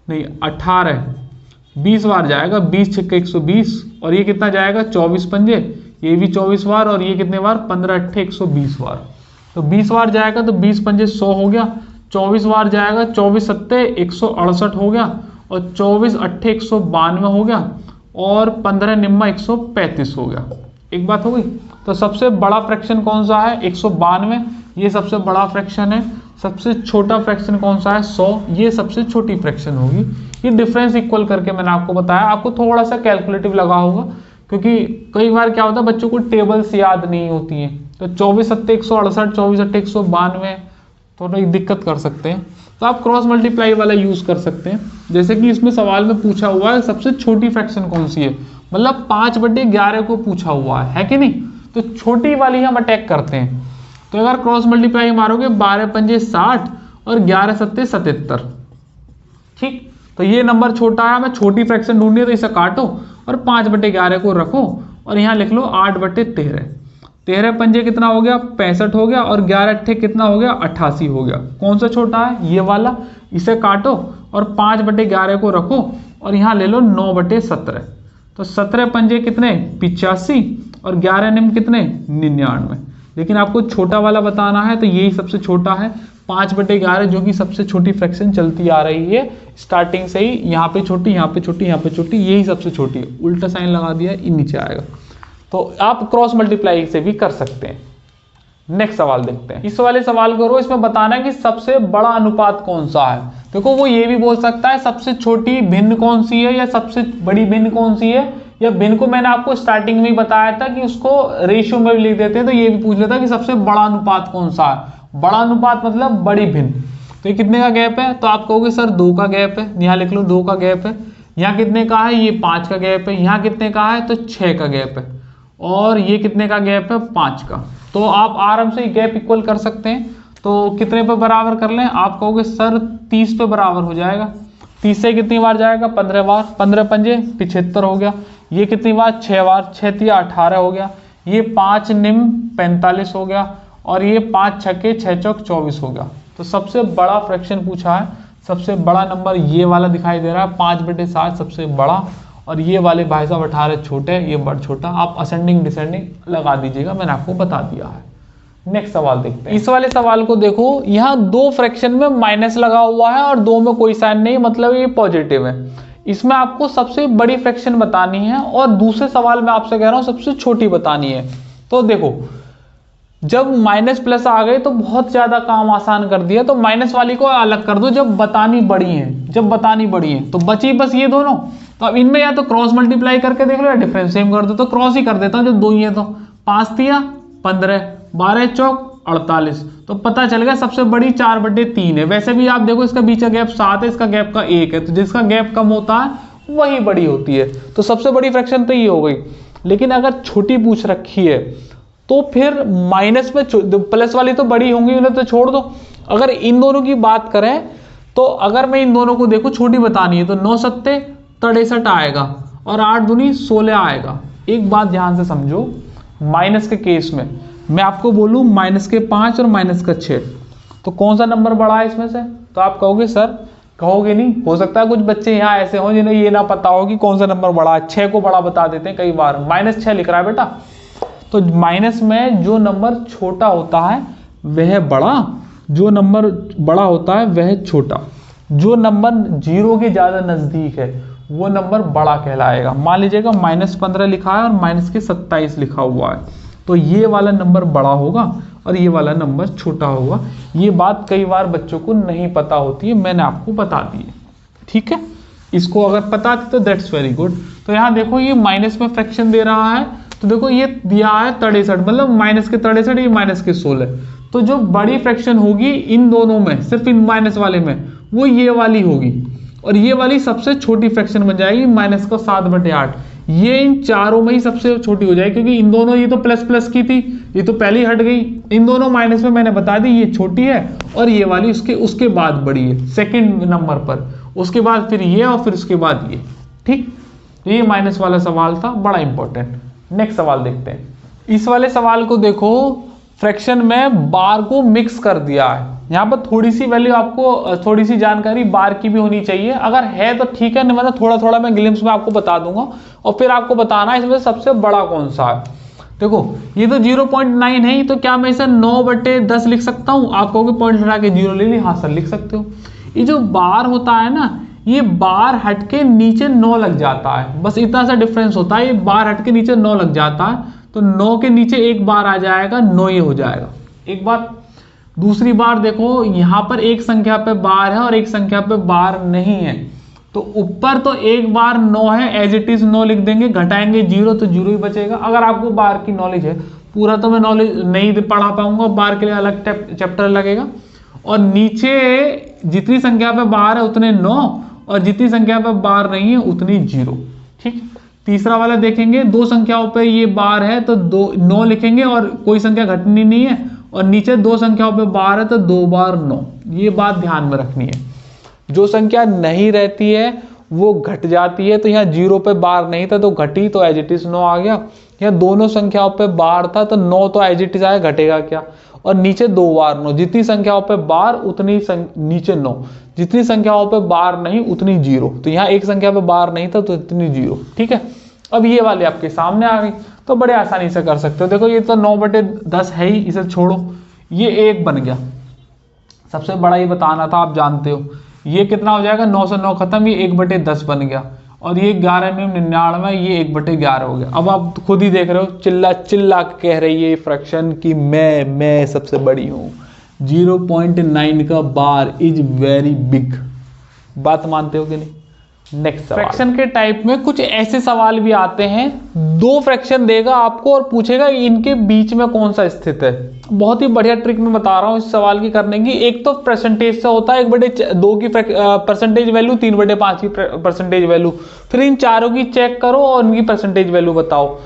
Speaker 1: नहीं 18 20 बार जाएगा, 20 छिक्का 120, और ये कितना जाएगा 24 पंजे, ये भी 24 बार, और ये कितने बार 15 अट्ठे 120 बार। तो 20 बार जाएगा तो 20 पंजे 100 हो गया, 24 बार जाएगा 24 सत्ते 168 हो गया, और 24 अट्ठे 192 हो गया, और 15 निम्मा 135 हो गया। एक बात हो गई। तो सबसे बड़ा फ्रैक्शन कौन सा है 192, ये सबसे बड़ा फ्रैक्शन है। सबसे छोटा फ्रैक्शन कौन सा है 100, ये सबसे छोटी फ्रैक्शन होगी। ये डिफरेंस इक्वल करके मैंने आपको बताया। आपको थोड़ा सा कैलकुलेटिव लगा होगा, क्योंकि कई बार क्या होता है बच्चों को टेबल्स याद नहीं होती हैं। तो 24 सत्ते 168, 24 अट्ठे 192 थोड़ा दिक्कत कर सकते हैं। तो आप क्रॉस मल्टीप्लाई वाला यूज कर सकते हैं। जैसे कि इसमें सवाल में पूछा हुआ है सबसे छोटी फ्रैक्शन कौन सी है, मतलब 5/11 को पूछा हुआ है कि नहीं। तो छोटी वाली हम अटैक करते हैं। तो अगर क्रॉस मल्टीप्लाई मारोगे 12 पंजे 60 और 11 सत्ते 77, ठीक। तो ये नंबर छोटा है, हमें छोटी फ्रैक्शन ढूंढनी है, तो इसे काटो और 5/11 को रखो और यहाँ लिख लो 8/13। 13 पंजे कितना हो गया 65 हो गया, और 11 अट्ठे कितना हो गया 88 हो गया। कौन सा छोटा है ये वाला, इसे काटो और 5/11 को रखो और यहाँ ले लो 9/17। तो 17 पंजे कितने 85 और 11 निम कितने 99। लेकिन आपको छोटा वाला बताना है तो यही सबसे छोटा है 5/11, जो कि सबसे छोटी फ्रैक्शन चलती आ रही है स्टार्टिंग से ही। यहाँ पे छोटी, यहाँ पे छोटी, यहाँ पे छोटी, यही सबसे छोटी है। उल्टा साइन लगा दिया, ये नीचे आएगा। तो आप क्रॉस मल्टीप्लाई से भी कर सकते हैं। नेक्स्ट सवाल देखते हैं। इस वाले सवाल करो, इसमें बताना है कि सबसे बड़ा अनुपात कौन सा है। देखो वो ये भी बोल सकता है सबसे छोटी भिन्न कौन सी है या सबसे बड़ी भिन्न कौन सी है, या भिन्न को मैंने आपको स्टार्टिंग में ही बताया था कि उसको रेशियो में भी लिख देते हैं। तो ये भी पूछ लेता कि सबसे बड़ा अनुपात कौन सा है। बड़ा अनुपात मतलब बड़ी भिन्न। तो ये कितने का गैप है, तो आप कहोगे सर 2 का गैप है, यहाँ लिख लो 2 का गैप है। यहाँ कितने का है, ये 5 का गैप है। यहाँ कितने का है, तो 6 का गैप है। और ये कितने का गैप है 5 का। तो आप आराम से गैप इक्वल कर सकते हैं। तो कितने पे बराबर कर लें, आप कहोगे सर 30 पे बराबर हो जाएगा। 30 से कितनी बार जाएगा 15 बार, 15 पंजे 75 हो गया। ये कितनी बार 6 बार, 6 तिया 18 हो गया। ये 5 निम 45 हो गया, और ये 5 छक्के 6 चौक 24 हो गया। तो सबसे बड़ा फ्रैक्शन पूछा है, सबसे बड़ा नंबर ये वाला दिखाई दे रहा है 5/7 सबसे बड़ा, और ये वाले भाई साहब 18 छोटे, ये बड़ा छोटा। आप असेंडिंग डिसेंडिंग लगा दीजिएगा, मैंने आपको बता दिया है। नेक्स्ट सवाल देखते हैं। इस वाले सवाल को देखो, यहाँ 2 फ्रैक्शन में माइनस लगा हुआ है और 2 में कोई साइन नहीं, मतलब ये पॉजिटिव है। इसमें आपको सबसे बड़ी फ्रैक्शन बतानी है, और दूसरे सवाल में आपसे कह रहा हूं सबसे छोटी बतानी है। तो देखो जब माइनस प्लस आ गए तो बहुत ज्यादा काम आसान कर दिया। तो माइनस वाली को अलग कर दो जब बतानी बड़ी है, जब बतानी बड़ी है। तो बची बस ये दोनों। तो अब इनमें या तो क्रॉस मल्टीप्लाई करके देख लो या डिफरेंस सेम कर दो। तो क्रॉस ही कर देता हूं जब 2 ही है। तो 5 तिया 15, 12 चौक 48। तो पता चल गया सबसे बड़ी 4/3 है। वैसे भी आप देखो इसका बीच का गैप 7 है, इसका गैप का 1 है। तो जिसका गैप कम होता है वही बड़ी होती है। तो सबसे बड़ी फ्रैक्शन तो ये हो गई। लेकिन अगर छोटी पूछ रखी है तो फिर माइनस में प्लस वाली तो बड़ी होंगी, उन्हें तो छोड़ दो। अगर इन दोनों की बात करें तो अगर मैं इन दोनों को देखूं छोटी बतानी है तो 9 सत्ते 63 आएगा, और 8 दूनी 16 आएगा। एक बात ध्यान से समझो, माइनस के केस में मैं आपको बोलूं माइनस के 5 और माइनस का 6, तो कौन सा नंबर बड़ा है इसमें से। तो आप कहोगे सर, कहोगे नहीं, हो सकता है कुछ बच्चे यहाँ ऐसे हों जिन्हें ये ना पता हो कि कौन सा नंबर बड़ा है। 6 को बड़ा बता देते हैं कई बार, -6 लिख रहा है बेटा। तो माइनस में जो नंबर छोटा होता है वह बड़ा, जो नंबर बड़ा होता है वह छोटा, जो नंबर 0 के ज़्यादा नज़दीक है वो नंबर बड़ा कहलाएगा। मान लीजिएगा -15 लिखा है और -27 लिखा हुआ है, तो ये वाला नंबर बड़ा होगा और ये वाला नंबर छोटा होगा। ये बात कई बार बच्चों को नहीं पता होती है, मैंने आपको बता दी है, ठीक है। इसको अगर पता थी तो दैट्स वेरी गुड। तो यहाँ देखो ये माइनस में फ्रैक्शन दे रहा है, तो देखो ये दिया है 63, मतलब माइनस के 63, ये माइनस के 16। तो जो बड़ी फ्रैक्शन होगी इन दोनों में, सिर्फ इन माइनस वाले में, वो ये वाली होगी, और ये वाली सबसे छोटी फ्रैक्शन बन जाएगी -7/8। ये इन चारों में ही सबसे छोटी हो जाएगी, क्योंकि इन दोनों, ये तो प्लस प्लस की थी, ये तो पहले ही हट गई। इन दोनों माइनस में मैंने बता दी ये छोटी है और ये वाली उसके बाद बड़ी है, सेकंड नंबर पर, उसके बाद फिर ये और फिर उसके बाद ये, ठीक। तो ये माइनस वाला सवाल था, बड़ा इंपॉर्टेंट। नेक्स्ट सवाल देखते हैं। इस वाले सवाल को देखो, फ्रैक्शन में बार को मिक्स कर दिया है। यहाँ पर थोड़ी सी वैल्यू आपको, थोड़ी सी जानकारी बार की भी होनी चाहिए, अगर है तो ठीक है, नहीं मतलब थोड़ा थोड़ा मैं ग्लिम्स में आपको बता दूंगा और फिर आपको बताना है इसमें सबसे बड़ा कौन सा है। देखो ये तो 0.9 है, तो क्या मैं इसे 9/10 लिख सकता हूँ? आप कहोगे पॉइंट हटा के 0 ले ली, हाँ सर लिख सकते हो। ये जो बार होता है ना, ये बार हट के नीचे 9 लग जाता है, बस इतना सा डिफरेंस होता है। ये बार हट के नीचे 9 लग जाता है, तो 9 के नीचे एक बार आ जाएगा, 9 ये हो जाएगा एक बार। दूसरी बार देखो, यहाँ पर एक संख्या पे बार है और एक संख्या पे बार नहीं है, तो ऊपर तो एक बार 9 है, एज इट इज 9 लिख देंगे, घटाएंगे 0 तो 0 ही बचेगा। अगर आपको बार की नॉलेज है, पूरा तो मैं नॉलेज नहीं पढ़ा पाऊंगा, बार के लिए अलग चैप्टर लगेगा। और नीचे जितनी संख्या पे बार है उतने 9, और जितनी संख्या पे बार नहीं है उतनी 0, ठीक। तीसरा वाला देखेंगे, दो संख्याओं पे ये बार है तो 9 लिखेंगे और कोई संख्या घटनी नहीं है, और नीचे दो संख्याओं पे बार है तो 2 बार 9। ये बात ध्यान में रखनी है, जो संख्या नहीं रहती है वो घट जाती है। तो यहाँ 0 पे बार नहीं था तो घटी, तो एज इट इज 9 आ गया। यहाँ दोनों संख्याओं पे बार था तो 9 तो एज इट इज आया, घटेगा क्या? और नीचे 2 बार 9, जितनी संख्याओं पे बार उतनी नीचे 9, जितनी संख्याओं पे बार नहीं उतनी 0। तो यहाँ एक संख्या पे बार नहीं था तो इतनी 0, ठीक है। अब ये वाली आपके सामने आ गई, तो बड़े आसानी से कर सकते हो। देखो ये तो 9/10 है ही, इसे छोड़ो, ये 1 बन गया। सबसे बड़ा ये बताना था, आप जानते हो। ये कितना हो जाएगा? 9 से 9 खत्म, ये 1/10 बन गया। और ये 11×99, ये 1/11 हो गया। अब आप खुद ही देख रहे हो, चिल्ला चिल्ला कह रही है फ्रैक्शन कि मैं सबसे बड़ी हूँ। 0.9 का बार इज वेरी बिग। बात मानते हो कि नहीं? नेक्स्ट फ्रैक्शन के टाइप में कुछ ऐसे सवाल भी आते हैं, 2 फ्रैक्शन देगा आपको और पूछेगा इनके बीच में कौन सा स्थित है। बहुत ही बढ़िया ट्रिक मैं बता रहा हूँ इस सवाल की करने की। एक तो परसेंटेज से होता है, 1/2 की परसेंटेज वैल्यू, 3/5 की परसेंटेज वैल्यू, फिर इन चारों की चेक करो और इनकी परसेंटेज वैल्यू बताओ।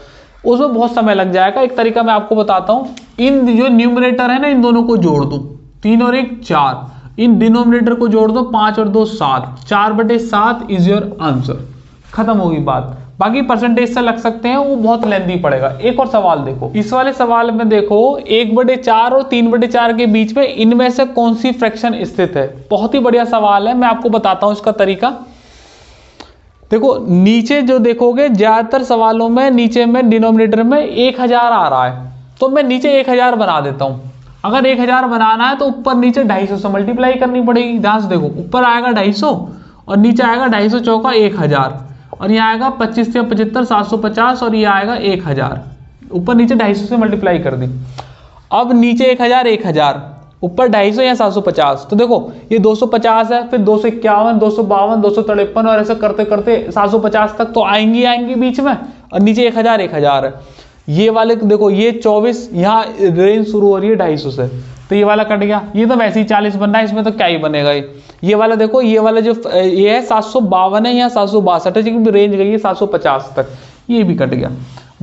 Speaker 1: उसमें बहुत समय लग जाएगा। एक तरीका मैं आपको बताता हूँ, इन जो न्यूमरेटर है ना, इन दोनों को जोड़ दो, 3 और 1 4, इन डिनोमिनेटर को जोड़ दो, 5 और 2 7, 4/7 इज योर आंसर। खत्म होगी बात। बाकी परसेंटेज से लग सकते हैं, वो बहुत लेंथी पड़ेगा। एक और सवाल देखो, इस वाले सवाल में देखो 1/4 और 3/4 के बीच में इनमें से कौन सी फ्रैक्शन स्थित है। बहुत ही बढ़िया सवाल है, मैं आपको बताता हूं इसका तरीका। देखो नीचे जो देखोगे, ज्यादातर सवालों में नीचे में डिनोमिनेटर में 1000 आ रहा है, तो मैं नीचे 1000 बना देता हूं। अगर 1000 बनाना है तो ऊपर नीचे 250 से मल्टीप्लाई करनी पड़ेगी। ध्यान से देखो, ऊपर आएगा 250 और नीचे आएगा 250 चौका 1000, और यहाँ आएगा 25 से 75 750, और ये आएगा 1000। ऊपर नीचे 250 से मल्टीप्लाई कर दी। अब नीचे 1000 1000, ऊपर 250 या 750, तो देखो ये 250 है, फिर 251 252 253, और ऐसे करते करते 750 तक तो आएंगी बीच में, और नीचे 1000 1000 है। ये वाले देखो, ये 24, यहाँ रेंज शुरू हो रही है 250 से, तो ये वाला कट गया। ये तो वैसे ही 40 बन रहा है, इसमें तो क्या ही बनेगा। ये वाला देखो, ये वाला जो ये है 752 है, यहाँ 762 है, जिसकी रेंज गई है 750 तक, ये भी कट गया।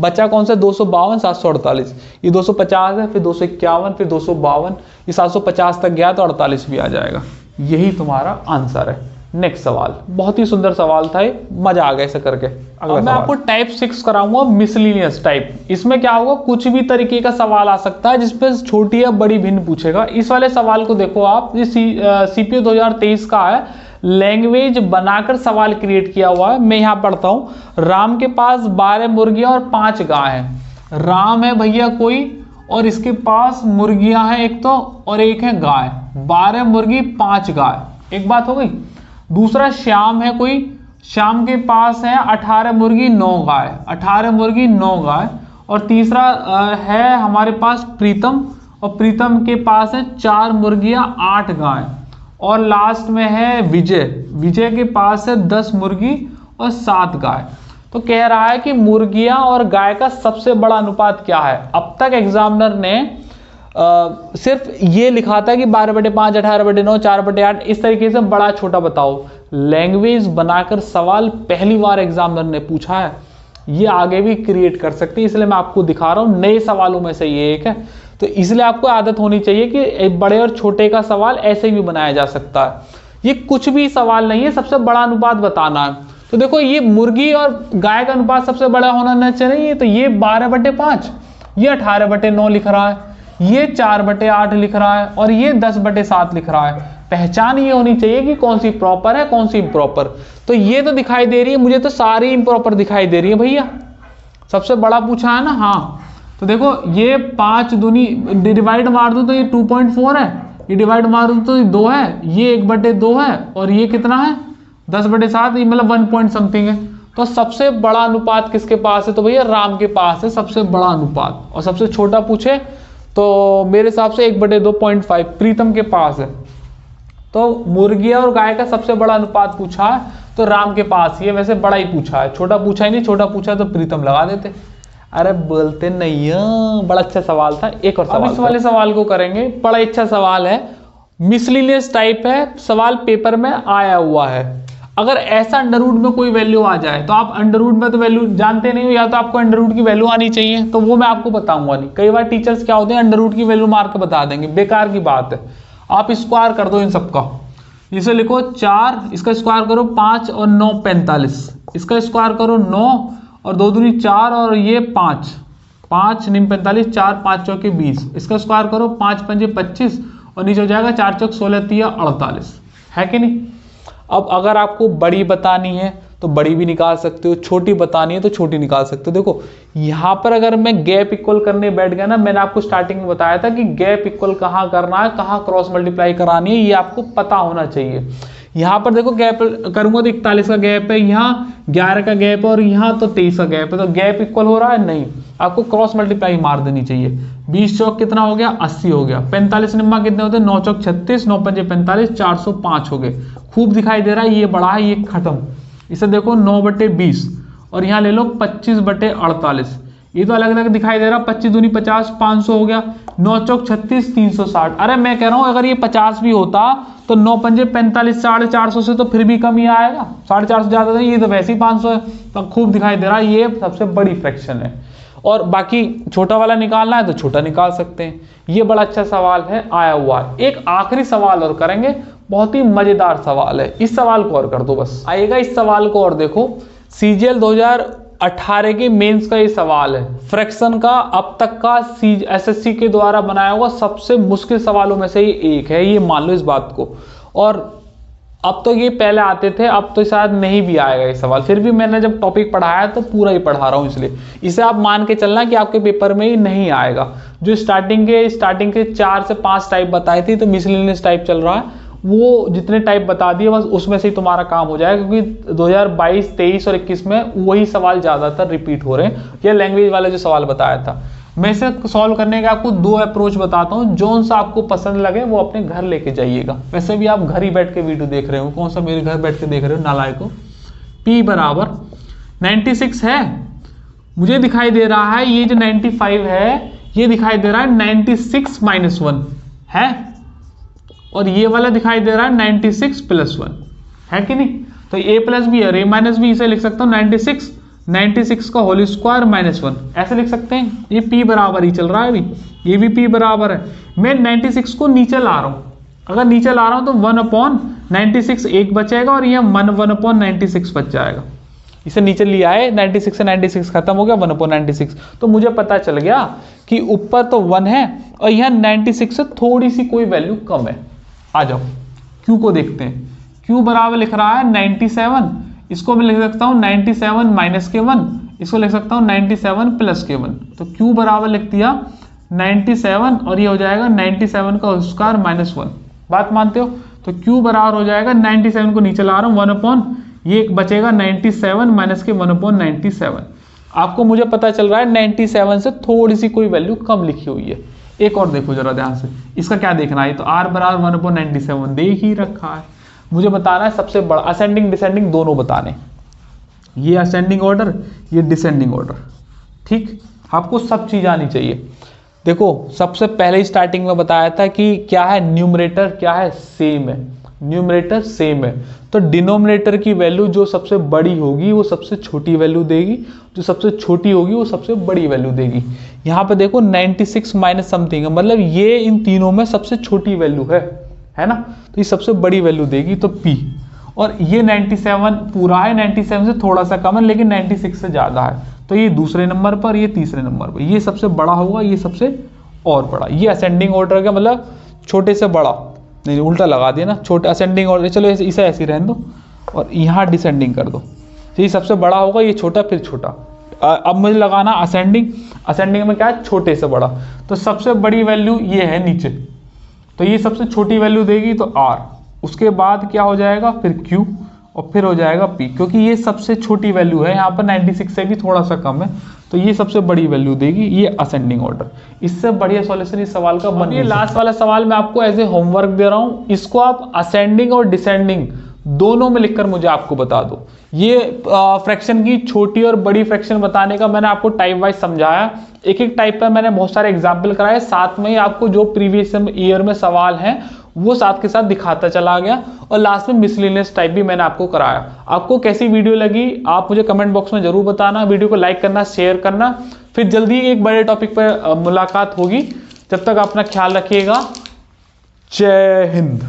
Speaker 1: बचा कौन सा? 252 748। ये 250 है, फिर 251, फिर 252, ये 750 तक गया तो 48 भी आ जाएगा। यही तुम्हारा आंसर है। नेक्स्ट सवाल, बहुत ही सुंदर सवाल था, मजा आ गया इसे करके। अब मैं आपको टाइप 6 कराऊंगा, मिसलिनियस टाइप। इसमें क्या होगा, कुछ भी तरीके का सवाल आ सकता है जिसपे छोटी या बड़ी भिन्न पूछेगा। इस वाले सवाल को देखो आप, ये CPO 2023 का है, लैंग्वेज बनाकर सवाल क्रिएट किया हुआ है। मैं यहाँ पढ़ता हूँ, राम के पास 12 मुर्गियां और 5 गाय हैं। राम है भैया कोई और इसके पास मुर्गियां हैं एक तो और एक है गाय। 12 मुर्गी 5 गाय, एक बात हो गई। दूसरा श्याम है कोई, श्याम के पास है 18 मुर्गी 9 गाय, 18 मुर्गी 9 गाय। और तीसरा है हमारे पास प्रीतम, और प्रीतम के पास है 4 मुर्गियां 8 गाय। और लास्ट में है विजय, विजय के पास है 10 मुर्गी और 7 गाय। तो कह रहा है कि मुर्गियां और गाय का सबसे बड़ा अनुपात क्या है। अब तक एग्जामिनर ने सिर्फ ये लिखा था कि 12/5, 18/9, 4/8, इस तरीके से बड़ा छोटा बताओ। लैंग्वेज बनाकर सवाल पहली बार एग्जामिनर ने पूछा है, ये आगे भी क्रिएट कर सकते हैं, इसलिए मैं आपको दिखा रहा हूं। नए सवालों में से ये एक है, तो इसलिए आपको आदत होनी चाहिए कि बड़े और छोटे का सवाल ऐसे भी बनाया जा सकता है। ये कुछ भी सवाल नहीं है, सबसे बड़ा अनुपात बताना है। तो देखो ये मुर्गी और गाय का अनुपात सबसे बड़ा होना चाहिए, तो ये 12/5, ये 18/9 लिख रहा है, ये 4/8 लिख रहा है और ये 10/7 लिख रहा है। पहचान ये होनी चाहिए कि कौन सी प्रॉपर है कौन सी इम्प्रॉपर। तो ये तो दिखाई दे रही है मुझे, तो सारी इम्प्रॉपर दिखाई दे रही है भैया। सबसे बड़ा पूछा है ना, हाँ। तो देखो ये 5 दूनी डिवाइड मार दूं तो ये 2.4 है, ये डिवाइड मार दूं तो ये 2 है, ये 1/2 है और ये कितना है 10/7, ये मतलब 1 पॉइंट समथिंग है। तो सबसे बड़ा अनुपात किसके पास है, तो भैया राम के पास है सबसे बड़ा अनुपात। और सबसे छोटा पूछे तो मेरे हिसाब से 1/2.5 प्रीतम के पास है। तो मुर्गिया और गाय का सबसे बड़ा अनुपात पूछा है तो राम के पास ही है। वैसे बड़ा ही पूछा है, छोटा पूछा ही नहीं, छोटा पूछा तो प्रीतम लगा देते। अरे बोलते नहीं है, बड़ा अच्छा सवाल था। एक और सवाल, इस वाले सवाल को करेंगे, बड़ा अच्छा सवाल है, मिसलिनियस टाइप है, सवाल पेपर में आया हुआ है। अगर ऐसा अंडर रूट में कोई वैल्यू आ जाए तो आप अंडर रूट में तो वैल्यू जानते नहीं हो, या तो आपको अंडर रूट की वैल्यू आनी चाहिए, तो वो मैं आपको बताऊंगा नहीं। कई बार टीचर्स क्या होते हैं अंडर रूट की वैल्यू मार के बता देंगे, बेकार की बात है। आप स्क्वायर कर दो इन सबका, इसे लिखो 4, इसका स्क्वायर करो 5 और 9 45, इसका स्क्वायर करो 9 और 2 दूनी 4 और ये 5, 5 9 45, 4 5 चौके 20, इसका स्क्वायर करो 5 5 25 और नीचे हो जाएगा 4 चौक 16 3 48, है कि नहीं। अब अगर आपको बड़ी बतानी है तो बड़ी भी निकाल सकते हो, छोटी बतानी है तो छोटी निकाल सकते हो। देखो यहाँ पर अगर मैं गैप इक्वल करने बैठ गया ना, मैंने आपको स्टार्टिंग में बताया था कि गैप इक्वल कहाँ करना है, कहाँ क्रॉस मल्टीप्लाई करानी है, ये आपको पता होना चाहिए। यहाँ पर देखो गैप करूंगा तो 41 का गैप है, यहाँ 11 का गैप है और यहाँ तो 23 का गैप है, तो गैप इक्वल हो रहा है नहीं, आपको क्रॉस मल्टीप्लाई मार देनी चाहिए। 20 चौक कितना हो गया 80 हो गया, 45 निम्मा कितने होते हैं 9 चौक 36, 9 पंजे 45, 405 हो गए। खूब दिखाई दे रहा है, ये बड़ा है ये खत्म। इसे देखो 9/20 और यहाँ ले लो 25/48, ये तो अलग अलग दिखाई दे रहा, 25 दूनी 50, 500 हो गया, 9 चौक 36, 360। अरे मैं कह रहा हूँ अगर ये 50 भी होता तो 9 पंजे 45, 450 से तो फिर भी कम ही आएगा, 450 ज्यादा नहीं, ये तो वैसे ही 500 है। तो खूब दिखाई दे रहा है, ये सबसे बड़ी फ्रैक्शन है। और बाकी छोटा वाला निकालना है तो छोटा निकाल सकते हैं। ये बड़ा अच्छा सवाल है, आया हुआ है। एक आखिरी सवाल और करेंगे, बहुत ही मजेदार सवाल है, इस सवाल को और कर दो बस, आएगा इस सवाल को। और देखो सीजीएल 2018 के मेंस का ये सवाल है, फ्रैक्शन का अब तक का एसएससी के द्वारा बनाया हुआ सबसे मुश्किल सवालों में से ये एक है, ये मान लो इस बात को। और अब तो ये पहले आते थे, अब तो शायद नहीं भी आएगा ये सवाल, फिर भी मैंने जब टॉपिक पढ़ाया तो पूरा ही पढ़ा रहा हूँ, इसलिए इसे आप मान के चलना कि आपके पेपर में ही नहीं आएगा। जो स्टार्टिंग के 4 से 5 टाइप बताए थे, तो मिसलिनियस टाइप चल रहा है, वो जितने टाइप बता दिए बस उसमें से ही तुम्हारा काम हो जाएगा, क्योंकि 2022, 23 और 21 में वही सवाल ज्यादातर रिपीट हो रहे हैं। ये लैंग्वेज वाला जो सवाल बताया था, मैं इसे सॉल्व करने के आपको 2 अप्रोच बताता हूँ, जो सा आपको पसंद लगे वो अपने घर लेके जाइएगा। वैसे भी आप घर ही बैठ के वीडियो देख रहे हो, कौन सा मेरे घर बैठ के देख रहे हो नालायकों। P बराबर 96 है, मुझे दिखाई दे रहा है ये जो 95 है ये दिखाई दे रहा है 96 - 1 है, और ये वाला दिखाई दे रहा है 96 + 1 है कि नहीं। तो a प्लस भी है, a माइनस भी, इसे लिख सकता हूँ 96 का होल स्क्वायर -1, ऐसे लिख सकते हैं। ये p बराबर ही चल रहा है अभी, ये भी p बराबर है। मैं 96 को नीचे ला रहा हूँ, अगर नीचे ला रहा हूँ तो 1/96 एक बचेगा और ये 1/96 बच जाएगा। इसे नीचे लिया है, 96 से 96 खत्म हो गया, 1/96। तो मुझे पता चल गया कि ऊपर तो 1 है और यहाँ 96 से थोड़ी सी कोई वैल्यू कम है। आ जाओ q को देखते हैं, q बराबर लिख रहा है 97, इसको मैं लिख सकता हूँ 97 - के 1, इसको लिख सकता हूँ 97 + के 1। तो q बराबर लिख दिया 97 और ये हो जाएगा 97 का स्क्वायर माइनस 1। बात मानते हो? तो Q बराबर हो जाएगा 97 को नीचे ला रहा हूँ 1 अपॉन ये एक बचेगा 97 माइनस के 1 अपॉन 97। आपको मुझे पता चल रहा है 97 से थोड़ी सी कोई वैल्यू कम लिखी हुई है। एक और देखो जरा ध्यान से, इसका क्या देखना है? तो R बराबर 1 अपॉन 97 देख ही रखा है। मुझे बताना है सबसे बड़ा, असेंडिंग डिसेंडिंग दोनों बताने, ये असेंडिंग ऑर्डर ये डिसेंडिंग ऑर्डर। ठीक, आपको सब चीज आनी चाहिए। देखो सबसे पहले ही स्टार्टिंग में बताया था कि क्या है, न्यूमरेटर क्या है, सेम है, न्यूमरेटर सेम है। तो डिनोमिनेटर की वैल्यू जो सबसे बड़ी होगी वो सबसे छोटी वैल्यू देगी, जो सबसे छोटी होगी वो सबसे बड़ी वैल्यू देगी। यहाँ पे देखो 96 माइनस समथिंग है, मतलब ये इन तीनों में सबसे छोटी वैल्यू है ना, तो ये सबसे बड़ी वैल्यू देगी तो P। और ये 97 पूरा है, 97 से थोड़ा सा कम है लेकिन 96 से ज्यादा है, तो ये दूसरे नंबर पर, ये तीसरे नंबर पर, ये सबसे बड़ा होगा, ये सबसे और बड़ा। ये असेंडिंग ऑर्डर का मतलब छोटे से बड़ा, नहीं उल्टा लगा दिया ना, छोटे असेंडिंग ऑर्डर, चलो इसे ऐसे ही रहने दो और यहाँ डिसेंडिंग कर दो। तो ये सबसे बड़ा होगा, ये छोटा फिर छोटा। अब मुझे लगाना असेंडिंग, असेंडिंग में क्या है, छोटे से बड़ा। तो सबसे बड़ी वैल्यू ये है नीचे, तो ये सबसे छोटी वैल्यू देगी तो R, उसके बाद क्या हो जाएगा फिर Q और फिर हो जाएगा P, क्योंकि ये सबसे छोटी वैल्यू है, यहाँ पर 96 से भी थोड़ा सा कम है, तो ये सबसे बड़ी वैल्यू देगी। ये असेंडिंग ऑर्डर, इससे बढ़िया सॉल्यूशन इस सवाल का बन। ये लास्ट वाला सवाल मैं आपको एज ए होमवर्क दे रहा हूँ, इसको आप असेंडिंग और डिसेंडिंग दोनों में लिखकर मुझे आपको बता दो। ये फ्रैक्शन की छोटी और बड़ी फ्रैक्शन बताने का मैंने आपको टाइप वाइज समझाया, एक एक टाइप पर मैंने बहुत सारे एग्जाम्पल कराए, साथ में ही आपको जो प्रीवियस ईयर में सवाल हैं वो साथ के साथ दिखाता चला गया, और लास्ट में मिसलेनियस टाइप भी मैंने आपको कराया। आपको कैसी वीडियो लगी आप मुझे कमेंट बॉक्स में जरूर बताना, वीडियो को लाइक करना, शेयर करना। फिर जल्दी एक बड़े टॉपिक पर मुलाकात होगी, जब तक अपना ख्याल रखिएगा। जय हिंद।